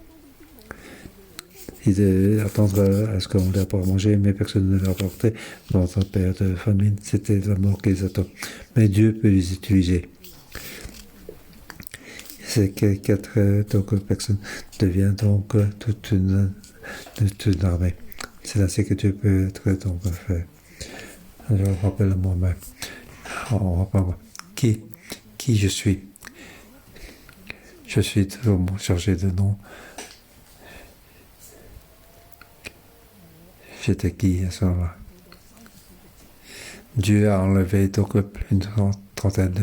et d'attendre à ce qu'on leur apporte à manger, mais personne ne leur apportait. Dans une période de famine, c'était la mort qui les attend. Mais Dieu peut les utiliser. Ces quatre personnes deviennent donc toute une armée. C'est ainsi que Dieu peut être donc fait. Je rappelle moi-même. Qui je suis. Je suis chargé de nom. J'étais qui à ce moment-là? Dieu a enlevé donc une trentaine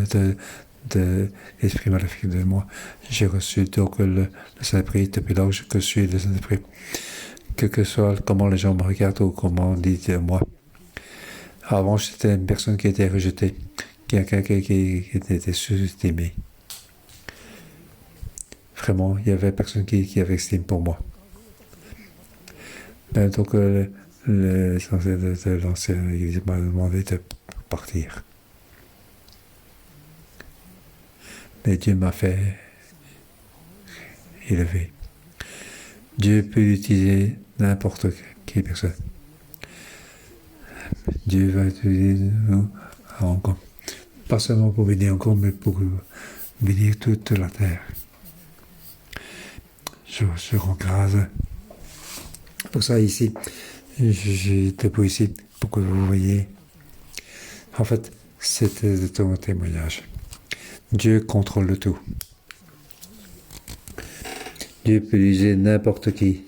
d'esprits maléfiques de moi. J'ai reçu donc le Saint-Esprit depuis l'âge que je suis le Saint-Esprit. Que soit comment les gens me regardent ou comment on dit de moi. Avant, j'étais une personne qui était rejetée, qui était sous-estimée. Vraiment, il y avait personne qui avait estime pour moi. Mais donc, l'essentiel de l'ancienne Église m'a demandé de partir. Mais Dieu m'a fait élever. Dieu peut utiliser n'importe quelle personne. Dieu va utiliser nous à Hong Kong. Pas seulement pour bénir Hong Kong, mais pour bénir toute la terre. Je rends grâce. Pour ça, ici, j'ai debout ici pour que vous voyez. En fait, c'était ton témoignage. Dieu contrôle le tout. Dieu peut utiliser n'importe qui.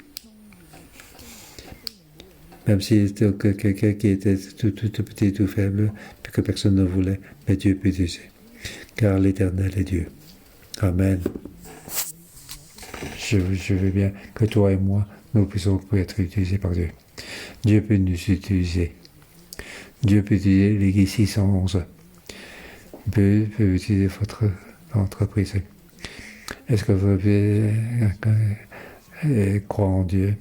Même si c'était quelqu'un qui était tout petit, tout faible, puis que personne ne voulait, mais Dieu peut utiliser. Car l'Éternel est Dieu. Amen. Je veux bien que toi et moi, nous puissions être utilisés par Dieu. Dieu peut nous utiliser. Dieu peut utiliser l'Église 611. Dieu peut utiliser votre entreprise. Est-ce que vous pouvez croire en Dieu?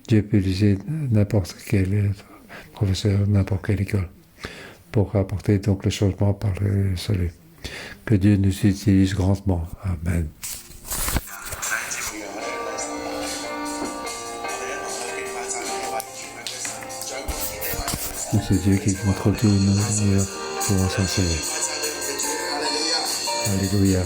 Dieu peut utiliser n'importe quel professeur, n'importe quelle école, pour apporter donc le changement par le salut. Que Dieu nous utilise grandement. Amen. C'est Dieu qui contrôle tout, nous pouvons s'en servir. Alléluia.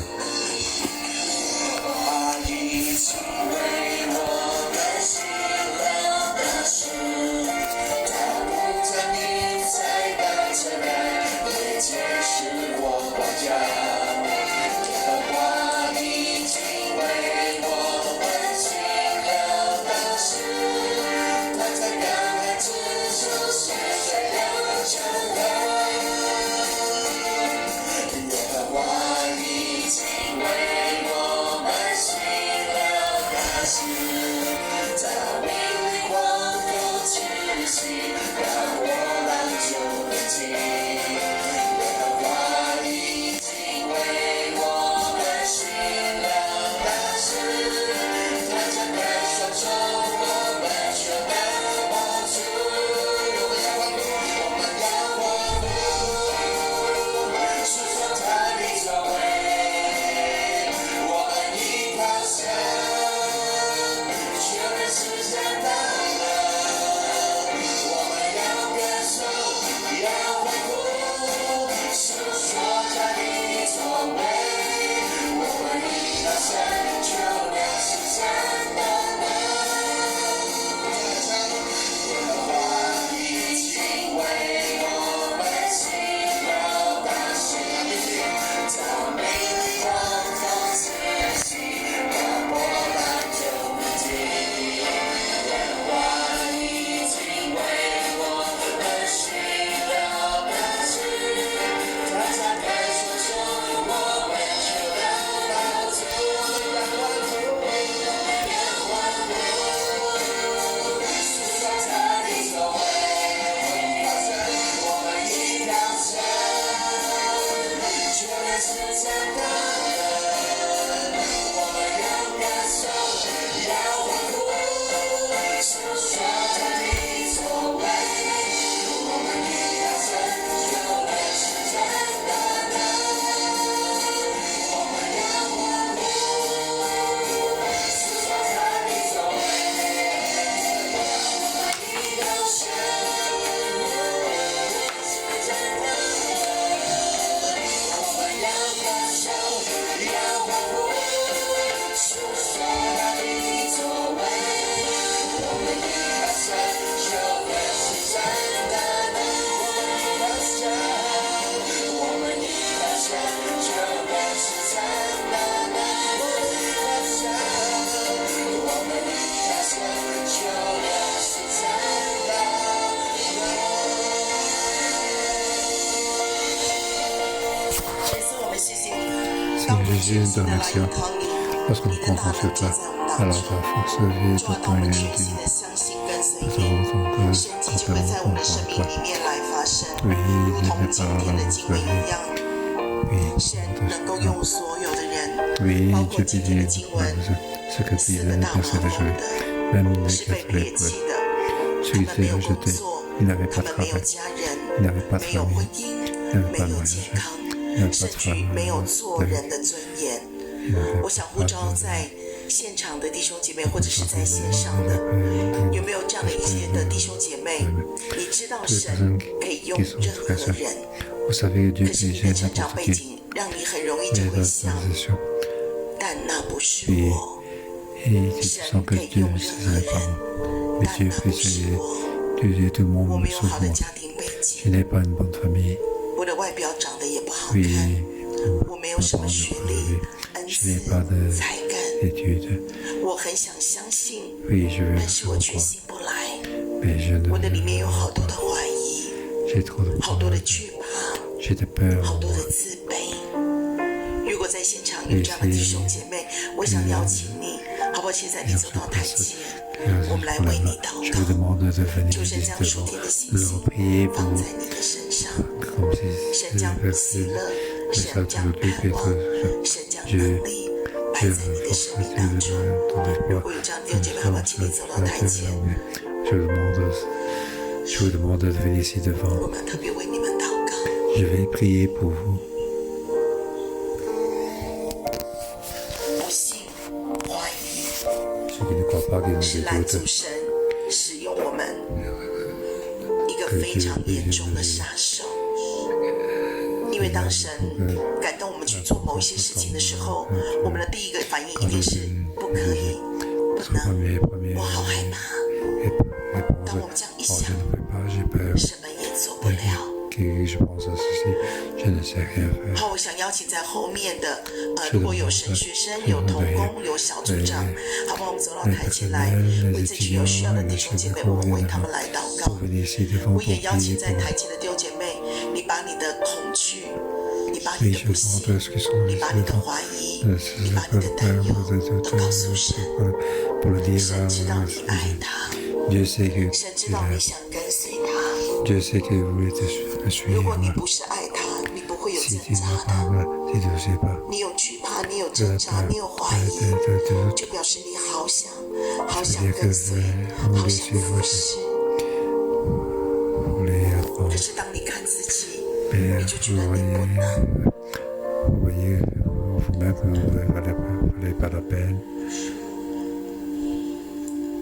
Jésus, nous te remercions parce que nous comptons sur toi. Alors ta force vie, ton temps et Dieu. Nous avons ton cœur, complètement confiant en toi. Oui, Dieu n'est pas là dans notre vie. Oui, oui, Dieu bénit ce que disent les personnes de jouer, même les catholiques. Celui qui s'est rejeté, il n'avait pas de travail, il n'avait pas de famille, il n'avait pas de mariage, il n'avait pas de femme, il n'avait pas de现场的弟兄姐妹，或者是在线上的，有没有这样的一些的弟兄姐妹？你知道神可以用任何人，可是你的成长背景让你很容易就会想，但那不是我。神可以用任何人，但那不是我。我没有好的家庭背景，我的外表长得也不好看，我没有什么学历、恩赐、才干。我很想相信，但是我却信不来。我的里面有好多的怀疑，好多的惧怕，好多的自卑。如果在现场有这样的弟兄姐妹，我想邀请你，好不好？现在你走到台前，我们来为你祷告，求神将属天的信心放在你的身上，神将喜乐，神将盼望，神将能力摆在你的生命当中。如果有这样的弟兄姐妹，好不好？请你走到台前，我们特别为你们祷告。Je vais prier pour vous. 不信、怀疑， Ceux qui ne croient pas qu'ils ont 是 des 拦阻 doutes, 神使用我们一个非常严重的杀手。因为当神感动我们去做某一些事情的时候，我们的第一个反应一定是不可以、不能，我好害怕。当我们这样一想，什么也做不了。好，我想邀请在后面的，如果有神学生、有同工、有小组长，好不好？我们走到台前来，为自己有需要的弟兄姐妹，我们为他们来祷告。我也邀请在台前的弟兄姐妹，你把你的恐惧，你把你的不信，你把你的怀疑，你把你的担忧都告诉神。神知道你爱他，神知道你想跟随他。如果你不是爱他，你不会有挣扎的。你有惧怕，你有挣扎，你有怀疑，就表示你好想跟随，好想服侍。可是当你看自己，你就觉得你不能。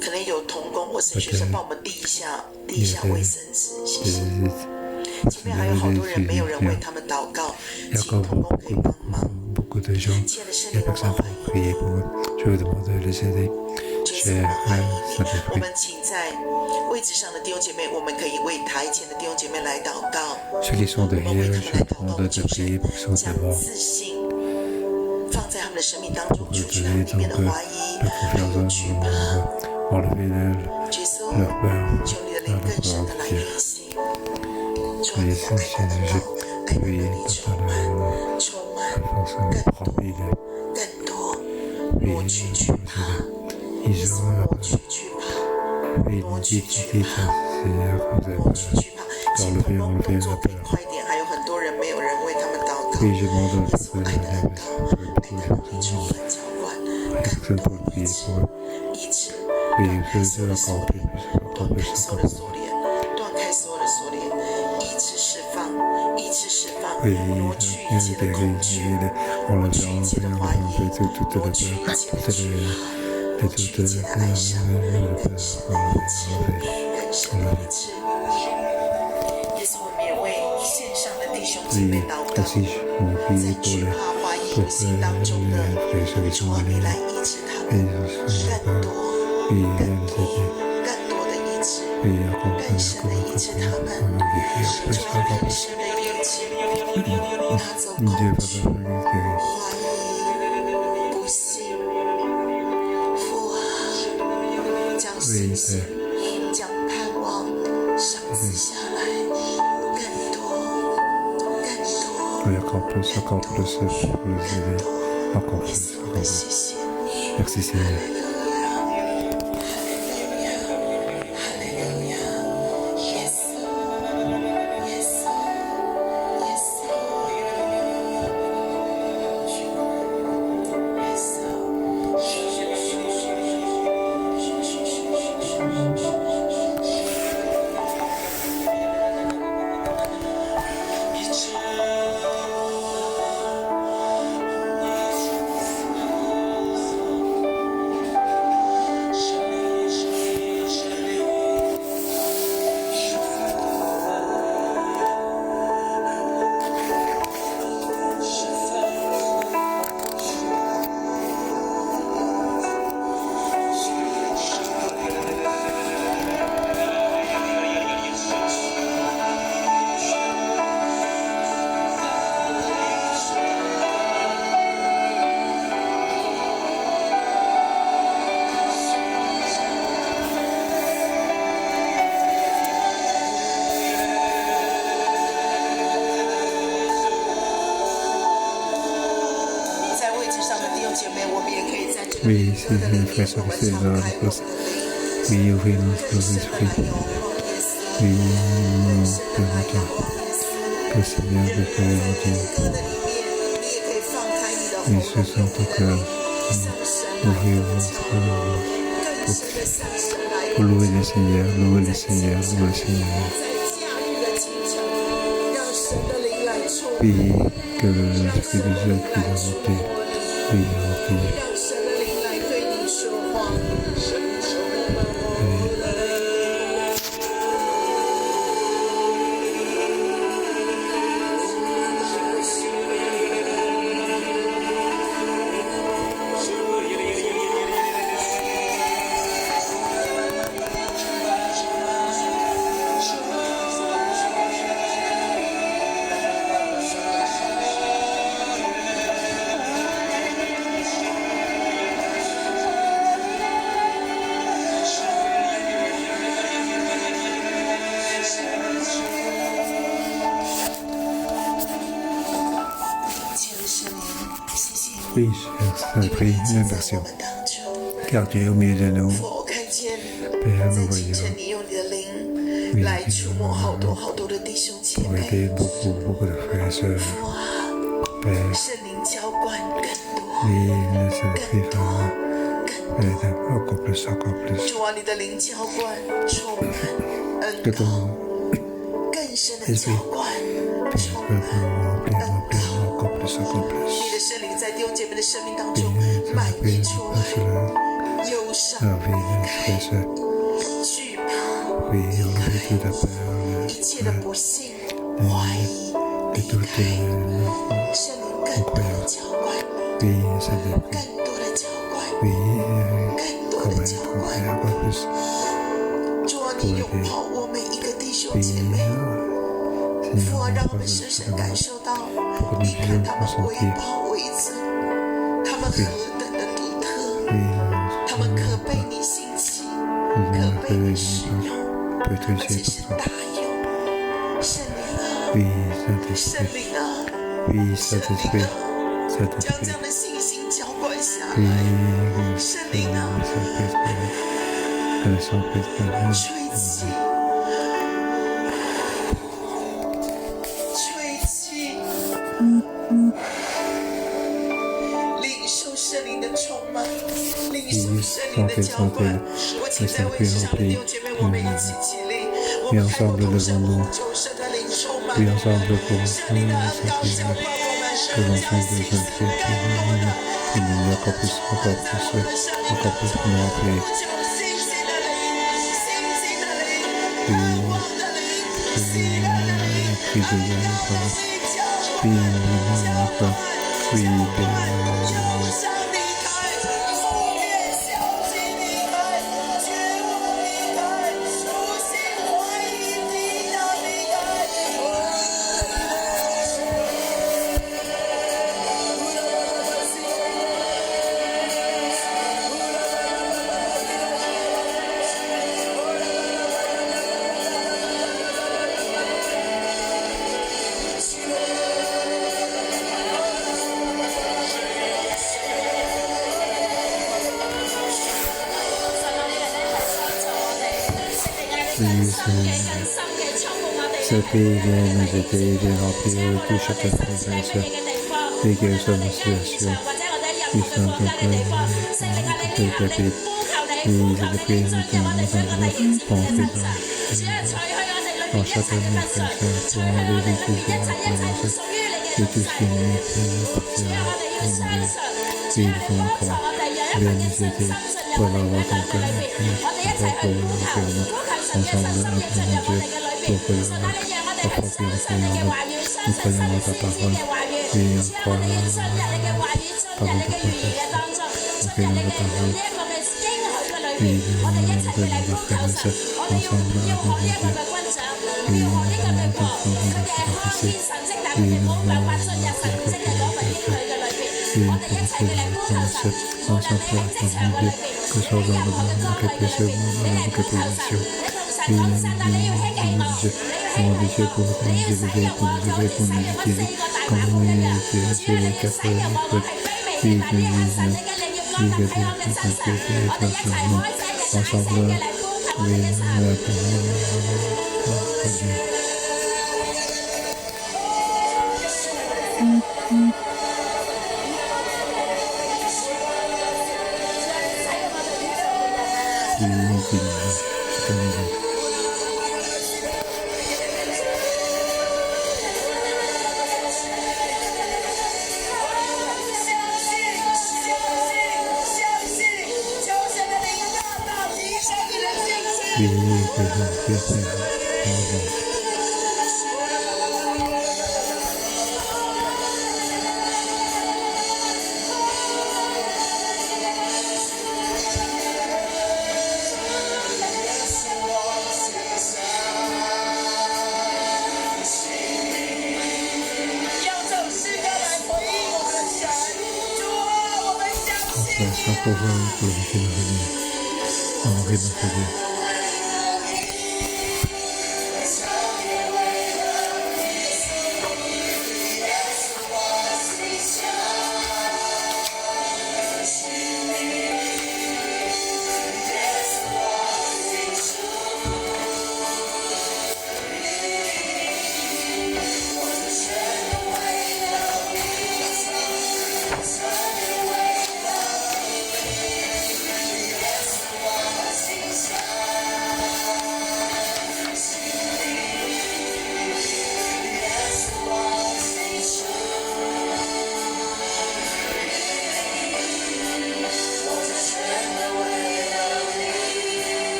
可能有同工或神学生帮我们递一下卫生纸，谢谢。前面还有好多人没有人为他们祷告，请同工可以帮忙。亲爱的圣灵，我们欢迎你。主耶稣，我欢迎你。我们请在位置上的弟兄姐妹，我们可以为台前的弟兄姐妹来祷告。我们为他们来祷告，求神将自信放在他们的生命当中，除去他们里面的怀疑，还有惧怕。耶稣，求你的灵更深的来运行。主啊，你的爱的能够，爱的能力充满，更多，挪去惧怕，挪去惧怕，挪去惧怕，挪去惧怕。请同工动作更快一点，还有很多人没有人为他们祷告。耶稣爱的恩膏，爱的能力充满浇灌，更多医治，断开所有的锁链，断开所有的锁链，断开所有的锁链，医治释放，医治释放，挪去一切的恐惧，挪去一切的怀疑，挪去一切的惧怕，挪去一切的哀伤，更深的医治，更深的医治。耶稣，我们也为线上的弟兄姐妹祷告，在惧怕、怀疑、不信当中的，主啊，你来医治他们，更多。更多的医治，更深的医治他们，主啊，更深的医治，拿走恐惧、怀疑、不信，父啊，将信心、将盼望赏赐下来，更多，更多，更多。encore plus, encore plus. Merci Seigneur. Oui, si les frères sont restés dans la place. Oui, ouvrez notre esprit. Oui, Père, que Seigneur de Père, Dieu. Oui, ce sont ton cœur. Ouvrez votre bouche pour louer le Seigneur, louer le Seigneur, louer le Seigneur. Oui, que l'Esprit de Dieu puisse monter. Oui, oui. Oui, Saint-Esprit, inversion. Car tu es au milieu de nous. Père, nous voyons. Oui, pour aider beaucoup de frères et sœurs. Père, oui, le Saint-Esprit va aider encore plus. Que ton esprit puisse remplir encore plus. 在弟兄姐妹的生命当中满溢出来，忧伤、害、惧怕、一切的不幸、怀疑、离开，圣灵更多的浇灌，更多的浇灌，更多的浇灌。主啊，你拥抱我每一个弟兄姐妹，父啊，让我们深深感受到，你看他们围抱围着。 何等的独特，他们可被你兴起，可被你使用，而且是大用。圣灵啊，将这样的信心浇灌下来。圣灵啊，吹气。 我请在位置上的弟兄姐妹，我们一起起立，我们开口同声呼求神的灵充满我们，圣灵的恩膏浇灌我们，圣灵降信心，更多的，更多的圣灵的灵，盼望的灵，喜乐的灵，恩膏的灵，浇灌，忧伤离开，负面消极离开，绝望离开，出现怀疑抵挡离开。Ce pays vient nous aider de remplir toute chaque présence et quelles sont nos situations qui sont donc établis. Et je te prie de nous entendre dans chaque administration pour enlever les tous de la présence et tout ce qui nous appartient et ils vont encore bien nous aider pour avoir donc pour ensemble avec mon Dieu pour que afin que nous croyons à ta parole et on croit parole de prophète, nous croyons à ta parole et nous avons la présence ensemble avec mon Dieu et nous avons ensemble de se passer et nous avons la et pour que nous commençons ensemble avec mon Dieu que ce soit dans le monde que tu es dans la capitulation et nous Dieu pour nous élever, pour nous utiliser comme nous utiliser les 4 écoles et que nous ensemble oui,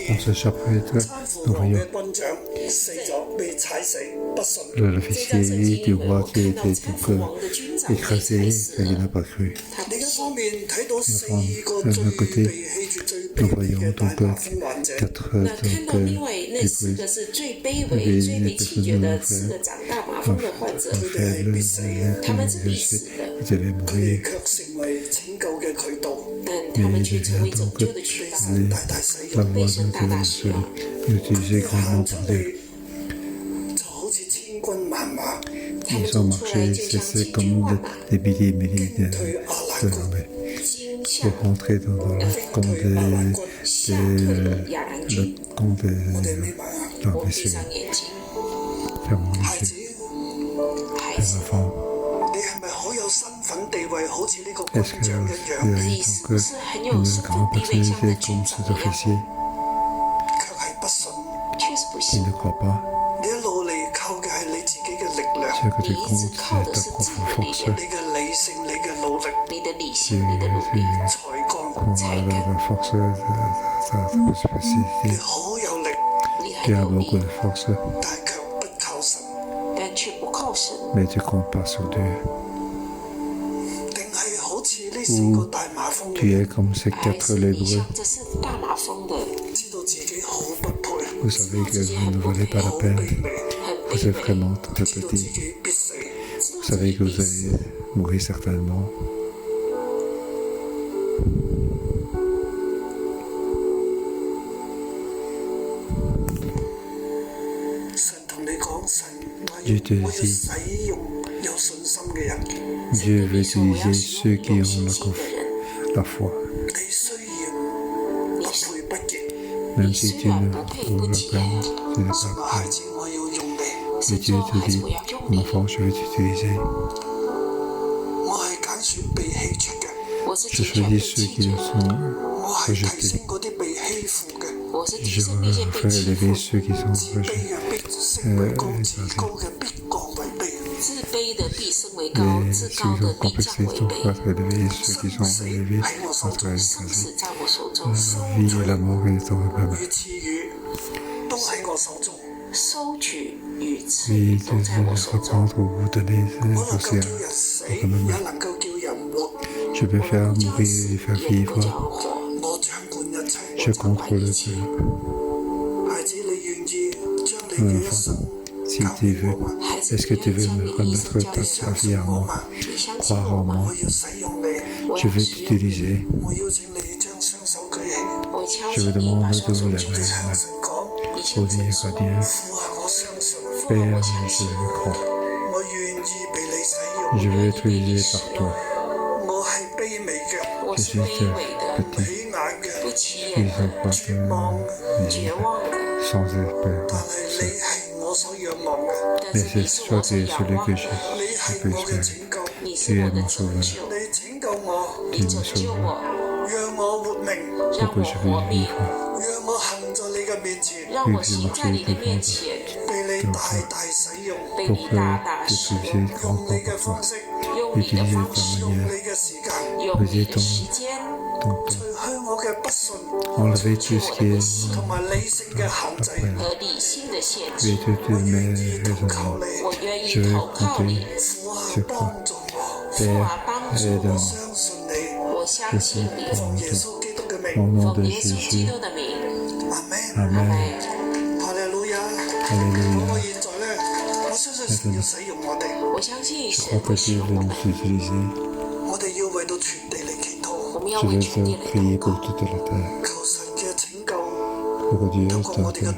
Dans ce chapitre, nous voyons l'officier du roi qui était écrasé et il n'a pas cru. D'un côté, nous voyons donc 4 les personnes ils avaient mourir. Et il devient donc la voie de utilisée grandement par Dieu. Ils ont marché, c'est comme des milliers et milliers d'armées pour rentrer dans le camp des l'armée syrienne. Fermons les yeux. Les enfants. Est-ce que vous avez donc une grande personnalité comme cet officier? Il ne croit pas. Ce que tu comptes, c'est ta propre force. Tu crois à la force de ta spécificité. Tu as beaucoup de force, mais tu ne comptes pas sur Dieu. Ou tu es comme ces 4 lépreux. Vous savez que vous ne valez pas la peine. Vous êtes vraiment très petit. Vous savez que vous allez mourir certainement. Dieu te dit, Dieu veut utiliser ceux qui ont la foi. Même si tu ne trouves pas, tu n'es pas prêt. Et Dieu te dit, mon enfant, je vais t'utiliser. Je choisis ceux qui sont rejetés. Je veux élever ceux qui sont rejetés. Et ceux qui sont complexés doivent être élevés, ceux qui sont élevés doivent être écrasés. La vie et la mort est dans ma main. Oui, de reprendre ou vous donner l'océan dans ma main. Je peux faire mourir et faire vivre. Je contrôle tout. Mon enfant, si tu veux, est-ce que tu veux me remettre ta vie à moi, croire en moi? Je veux t'utiliser. Je vous demande de vous lever la main pour dire à Dieu, Père, je le crois. Je veux être utilisé par toi. Je suis petit, ils n'ont pas de vie, sans espérance. Mais c'est toi qui es celui que je peux espérer. Tu es mon sauveur. Tu me sauves. Pour que je puisse vivre. Oui, je marche devant toi. Pour que tu puisses grandement pour toi. Utiliser ta manière. User ton temps. Enlever tout ce qui est après. Et toutes mes raisonnements. Je vais compter sur toi. Père, aide-moi. Je suis pour toi. Au nom de Jésus. Amen. Alléluia. Maintenant, je crois que Dieu veut nous utiliser. Je vais prier pour toute la terre. Pour que Dieu te sauve ton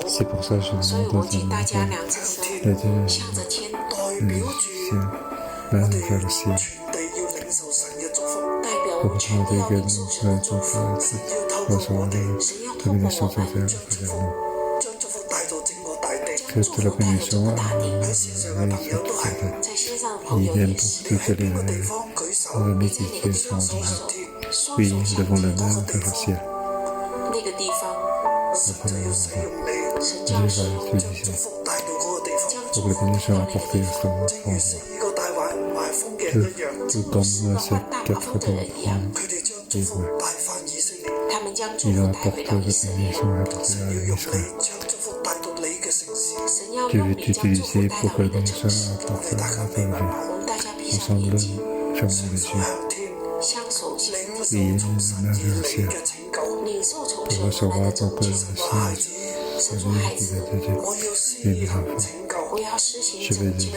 C'est pour ça que je demande vers le ciel. Pour demander que nous recevoir la bénédiction de terre vers nous. Que toute la bénédiction il vient pour toutes les amis qui sont en nous. Oui, levons la main vers le ciel. Dieu va utiliser pour la bénédiction apportée à ce endroit. Tout comme ces 4 livres, il apporte la bénédiction apportée à Israël. Tu veux t'utiliser pour que la bénédiction apporte à ta vie. Ensemble, fermons les yeux. Oui, main vers le ciel. Pour recevoir ton cœur, c'est lui qui va te dire, et mes enfants, je vais dire,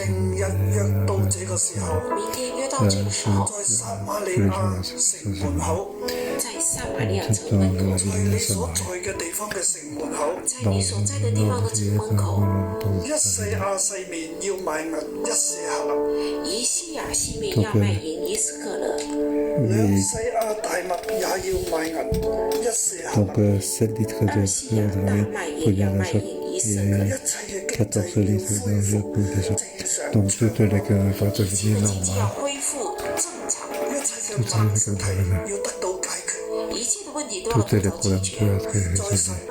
donc 7 litres de rien pour bien l'achat et 14 litres d'eau pour les autres. Donc toutes les gars vont devenir normales. Tous les problèmes peuvent être résolus.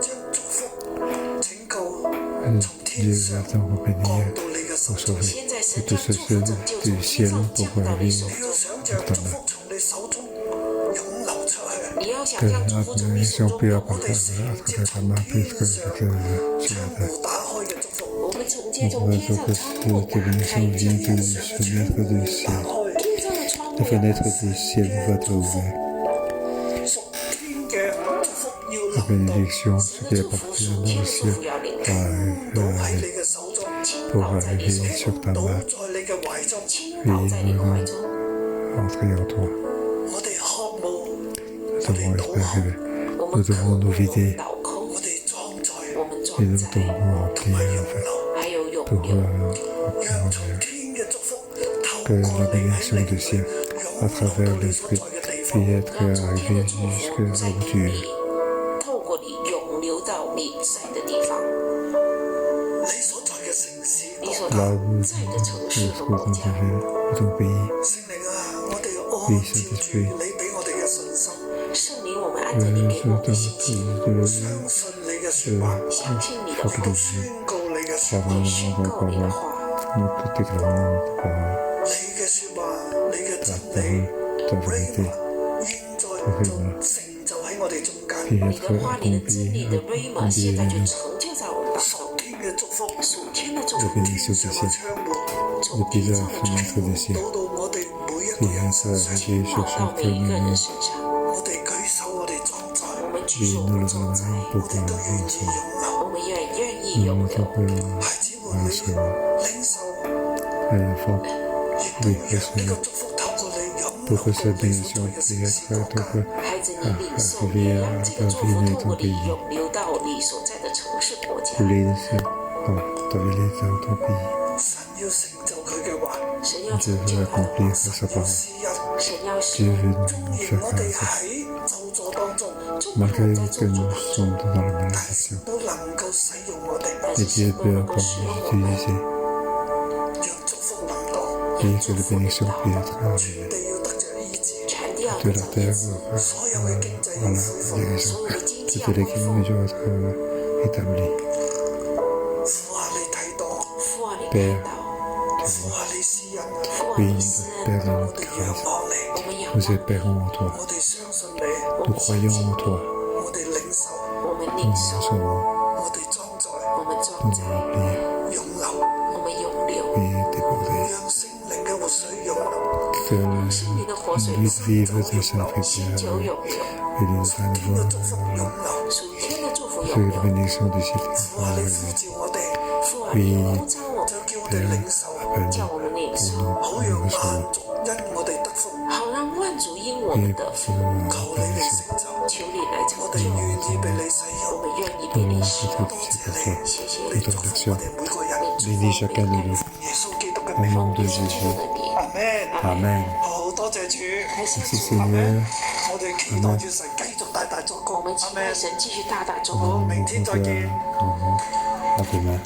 Dieu va t'en bénir pour sauver. Et tout ceci du ciel pour vivre pour ta main. Que la bénédiction puisse apporter à travers ta main plus que sur la terre. On va dire que cette bénédiction vient de fenêtre du ciel. Les fenêtres du ciel vont être ouvertes. La bénédiction, ce qui est apporté dans le ciel, pour arriver sur ta main. Puis nous allons entrer en toi. devons espérer, nous devons nous vider et nous devons remplir en fait, pour que la bénédiction du ciel à travers l'Esprit puisse être arrivée jusqu'à où tu es. Là où tu es dans ta ville, dans ton pays, oui, Saint-Esprit, nous te déclarons ta vérité, puis être accompli la bénédiction du ciel, depuis la fenêtre du ciel, puis être arrivé sur chaque maison. Oui, nous le demandons pour que nous recevons la forme, oui, recevons pour que cette bénédiction puisse être arrivée à ta ville et ton pays. Couler le ciel dans ta ville et dans ton pays. Dieu veut accomplir sa parole. Dieu veut nous faire grâce. Malgré que nous sommes dans la malédiction, et Dieu peut encore nous utiliser et que la bénédiction puisse être arrivée de la terre à la guérison, que l'équilibre doit être établi. Père, tu vois, oui, Père de notre grâce, nous espérons en toi, nous croyons en toi, nous recevons, nous remplir et déborder. Que l'huile vive de Saint-Esprit et de notre nouveau, que la bénédiction du ciel soit arrivée. Oui, Père, appelle-nous pour nous recevons. Et pour la bénédiction, nous te remercions. Bénis chacun de nous. Au nom de Jésus. Amen. Merci Seigneur. Amen. À demain.